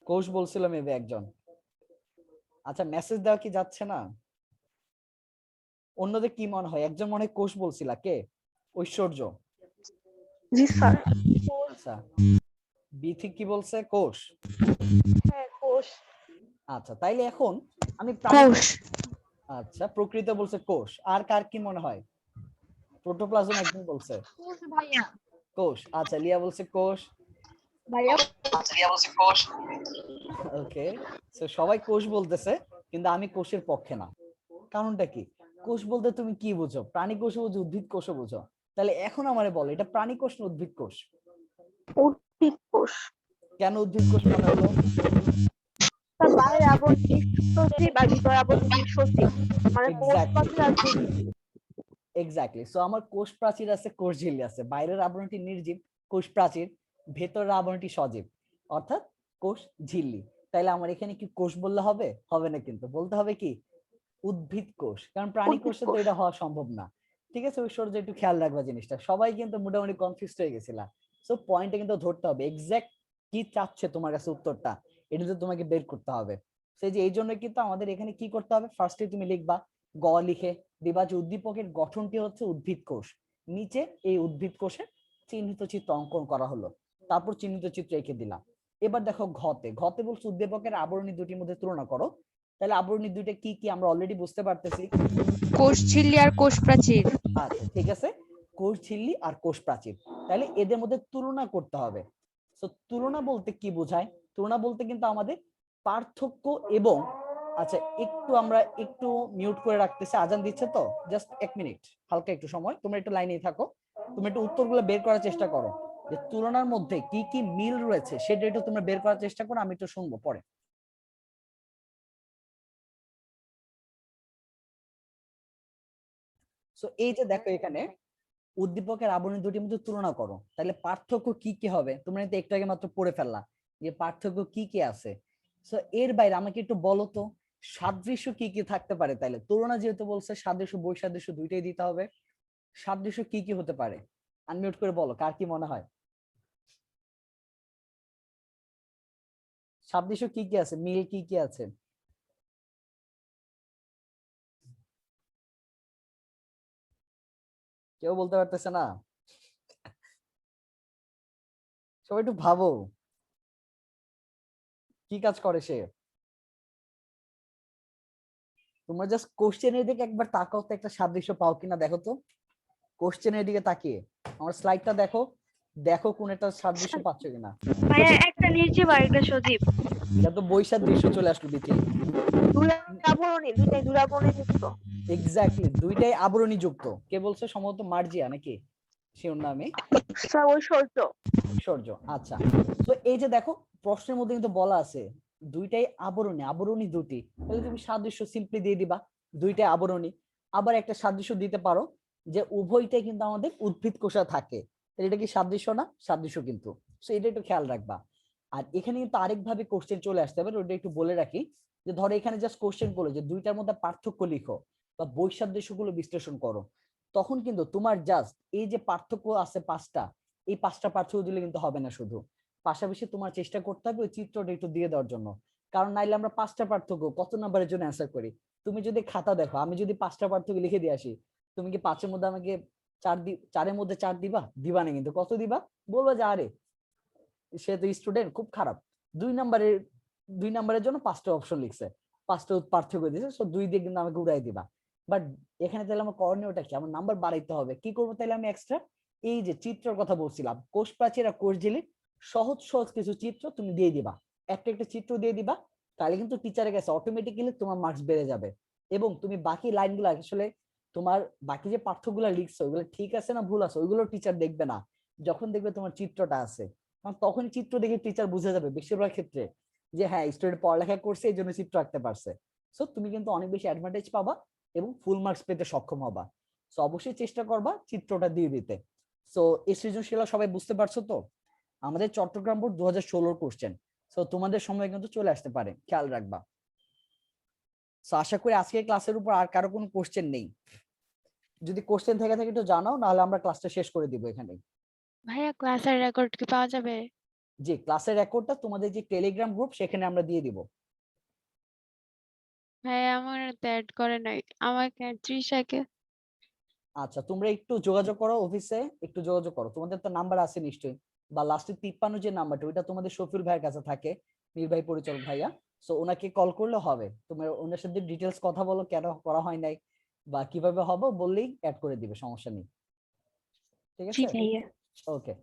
Speaker 1: কোষ বলছিল মেবি একজন। আচ্ছা, মেসেজ দেওয়া কি যাচ্ছে না? অন্যদের কি মনে হয়? একজন মনে হয় কোষ বলছিল, কে? ঐশ্বর্য।
Speaker 4: জি স্যার।
Speaker 1: আচ্ছা, বিথি কি বলছে? কোষ।
Speaker 5: হ্যাঁ, কোষ।
Speaker 1: আচ্ছা, তাইলে এখন আমি
Speaker 2: কোষ।
Speaker 1: আচ্ছা, প্রকৃত বলছে কোষ। আর কার কি মনে হয়? প্রোটোপ্লাজম একজন বলছে
Speaker 5: কোষ ভাইয়া।
Speaker 1: কোষ। আচ্ছা, লিয়া বলছে কোষ।
Speaker 5: ভাইয়া
Speaker 1: ওকে, সো সবাই কোষ বলতেছে, কিন্তু আমি কোষের পক্ষে না। কারণটা কি? কোষ বলতে তুমি কি বুঝো? প্রাণী কোষ বুঝো, উদ্ভিদ কোষ বুঝো? তাহলে এখন আমারে বলো, এটা প্রাণী কোষ না উদ্ভিদ কোষ?
Speaker 4: উদ্ভিদ কোষ।
Speaker 1: কেন উদ্ভিদ কোষ মনে হলো?
Speaker 4: তার বাইরে আবরণী সজীব আর ভিতরে আবরণী সজীব, মানে কোষ প্রাচীর আর ঝিল্লি।
Speaker 1: এক্স্যাক্টলি। সো আমার কোষ প্রাচীর আছে, কোষ ঝিল্লি আছে। বাইরের আবরণটি নির্জীব, কোষ প্রাচীর। ভেতরের আবরণটি সজীব, অর্থাৎ কোষ ঝিল্লি। তাইলে আমার এখানে কি কোষ বললে হবে? হবে না, কিন্তু বলতে হবে কি? উদ্ভিদ কোষ, কারণ প্রাণী
Speaker 4: উদ্ভিদ
Speaker 1: কোষে তো
Speaker 4: কোষ।
Speaker 1: এটা হওয়া সম্ভব না, ঠিক আছে? ঐশ্বর্য, একটু খেয়াল রাখবা জিনিসটা। সবাই কিন্তু মোটামুটি কনফিউজ হয়ে গেছিলা। সো পয়েন্টে কিন্তু ধরতে হবে, এক্সাক্ট কি চাচ্ছে তোমার কাছে উত্তরটা, এটা তো তোমাকে বের করতে হবে। সেই যে এই জন্য কিন্তু আমাদের এখানে কি করতে হবে, ফার্স্টে তুমি লিখবা গ লিখে দিবা যে উদ্দীপকের গঠনটি হচ্ছে উদ্ভিদ কোষ, নিচে এই উদ্ভিদ কোষের চিহ্নিত চিত্র অঙ্কন করা হলো। তারপর চিহ্নিত চিত্র এঁকে দিলাম। এবার দেখো ঘতে বলছে উদ্দীপকের আবরণী দুটির মধ্যে তুলনা করো। তাহলে আবরণী দুইটা কি কি আমরা অলরেডি বুঝতে পারতেছি।
Speaker 7: কোষ ঝিল্লি আর কোষ প্রাচীর।
Speaker 1: আচ্ছা ঠিক আছে, কোষ ঝিল্লি আর কোষ প্রাচীর। তাহলে এদের মধ্যে তুলনা করতে হবে। তো তুলনা বলতে কি বোঝায়? তুলনা বলতে কিন্তু আমাদের পার্থক্য এবং, আচ্ছা আমরা একটু মিউট করে রাখতেছি, আজান দিচ্ছে তো, জাস্ট 1 মিনিট, হালকা একটু সময়, তোমরা একটু লাইনেই থাকো। তুমি একটু উত্তরগুলো বের করার চেষ্টা করো, যে তুলনার মধ্যে কি কি মিল রয়েছে সেটা একটু তোমরা বের করার চেষ্টা করো, আমি একটু শুনবো পরে। সো এই যে দেখো এখানে উদ্দীপকের আবরণী দুটির মধ্যে তুলনা করো, তাহলে পার্থক্য কি কি হবে? তোমরা কিন্তু একটু আগে মাত্র পড়ে ফেললা যে পার্থক্য কি কি আছে। সো এর বাইরে আমাকে একটু বলো তো সাদৃশ্য কি কি থাকতে পারে? তাইলে তুলনা যেহেতু বলছে, সাদৃশ্য বৈসাদৃশ্য দুইটাই দিতে হবে। সাদৃশ্য কি কি হতে পারে? আনমিউট করে বলো, কার কি মনে হয় সাদৃশ্য কি কি আছে, মিল কি কি আছে? কেউ বলতে পারতেছে না? সবাই একটু ভাবো, কি কাজ করে সে? তোমরা জাস্ট কোশ্চেনের দিকে একবার তাকাও তো, একটা সাদৃশ্য পাও কিনা দেখো তো। কোশ্চেনের দিকে তাকিয়ে আমার স্লাইডটা দেখো, দেখো কোন একটা সাদৃশ্য পাচ্ছ কিনা।
Speaker 5: ভাইয়া একটা নির্জীব আর একটা সজীব।
Speaker 1: এটা তো বৈসাদৃশ্য চলে আসলো দ্বিতীয়।
Speaker 4: দুইটাই দুরাবরণী যুক্ত।
Speaker 1: এক্স্যাক্টলি, দুইটাই আবরণী যুক্ত। কে বলছে? সম্ভবত মার্জিয়া নাকি শিওর নামে ঐশ্বর্য। আচ্ছা, তো এই যে দেখো প্রশ্নের মধ্যে কিন্তু বলা আছে দুইটাই আবরণী দুটি, তাহলে তুমি সাদৃশ্য সিম্পলি দিয়ে দিবা দুইটাই আবরণী। আবার একটা সাদৃশ্য দিতে পারো যে উভয়টাই কিন্তু আমাদের উদ্ভিদ কোষে থাকে, তাহলে এটা কি সাদৃশ্য না? সাদৃশ্য কিন্তু। সো এটা একটু খেয়াল রাখবা। আর এখানে কিন্তু আরেকভাবে কোশ্চেন চলে আসতে পারে, ওটা একটু বলে রাখি, যে ধরো এখানে জাস্ট কোশ্চেন করলো যে দুইটার মধ্যে পার্থক্য লিখো বা বৈসাদৃশ্যগুলো বিশ্লেষণ করো, তখন কিন্তু তোমার জাস্ট এই যে পার্থক্য আছে 5টা, এই 5টা পার্থক্য দিলে কিন্তু হবে না, শুধু পাশাপাশি তোমার চেষ্টা করতে হবে ওই চিত্রটা একটু দিয়ে দেওয়ার জন্য। কারণ নাইলে আমরা 5টা পার্থক্য কত নাম্বারের জন্য অ্যান্সার করি। তুমি যদি খাতা দেখো, আমি যদি 5টা পার্থক্য লিখে দিয়ে আসি, তুমি কি 5-এর মধ্যে আমাকে 4-এর মধ্যে 4 দিবা? দিবা না কিন্তু। কত দিবা? বলবো যে আরে সে তো স্টুডেন্ট, খুব খারাপ, 2 নাম্বারের জন্য 5টা অপশন লিখছে, 5টা পার্থক্য দিয়েছে, সো 2 দিয়ে কিন্তু আমাকে উড়াই দিবা। বাট এখানে তাহলে আমার করণীয়টা কি? আমার নাম্বার বাড়াইতে হবে। কি করবো তাহলে আমি এক্সট্রা? এই যে চিত্রের কথা বলছিলাম, কোষ প্রাচীর আর কোষ ঝিল্লি, সহজ সহজ কিছু চিত্র তুমি দিয়ে দিবা, একটা একটা চিত্র দিয়ে দিবা, তাহলে কিন্তু টিচারের কাছে অটোমেটিক্যালি তোমার মার্কস বেড়ে যাবে। এবং তুমি বাকি লাইনগুলো আসলে তোমার বাকি যে পাঠ্যগুলো লিখছো ওগুলো ঠিক আছে না ভুল আছে ওইগুলো টিচার দেখবে না, যখন দেখবে তোমার চিত্রটা আছে, কারণ তখন চিত্র দেখে টিচার বুঝে যাবে বেশিরভাগ ক্ষেত্রে যে হ্যাঁ স্টুডেন্ট পড়ালেখা করছে এই জন্য চিত্র আঁকতে পারছে। সো তুমি কিন্তু অনেক বেশি অ্যাডভান্টেজ পাবা এবং ফুল মার্কস পেতে সক্ষম হবা। সো অবশ্যই চেষ্টা করবা চিত্রটা দিয়ে দিতে। সো এই সৃজনশীলতা সবাই বুঝতে পারছো তো? আমাদের চট্টগ্রাম বোর্ড 2016 কোশ্চেন, সো তোমাদের সময় কিন্তু চলে আসতে পারে, খেয়াল রাখবা। সো আশা করি আজকের ক্লাসের উপর আর কারো কোনো কোশ্চেন নেই। যদি কোশ্চেন থেকে থাকে একটু জানাও, নাহলে আমরা ক্লাসটা শেষ করে দিব এখানে।
Speaker 2: ভাইয়া ক্লাসের রেকর্ড কি পাওয়া যাবে?
Speaker 1: জি, ক্লাসের রেকর্ডটা তোমাদের যে টেলিগ্রাম গ্রুপ সেখানে আমরা দিয়ে দিব।
Speaker 2: ভাইয়া আমার তো অ্যাড করে নাই, আমাকে তৃষাকে।
Speaker 1: আচ্ছা, তোমরা একটু যোগাযোগ করো অফিসে, একটু যোগাযোগ করো, তোমাদের তো নাম্বার আছে নিশ্চয়ই, বা লাস্টে 53 যে নাম্বারটা ওইটা তোমাদের শফিউল ভাইয়ের কাছে থাকে, নির্বাহী পরিচালক ভাইয়া। সো ওনাকে কল করলে হবে, তোমরা ওনার সাথে ডিটেলস কথা বলো কেন করা হয় নাই বা কিভাবে হবে বললেই অ্যাড করে দিবে, সমস্যা নেই। ঠিক
Speaker 2: জি
Speaker 1: আছে,
Speaker 2: ভাইয়া।
Speaker 1: ওকে।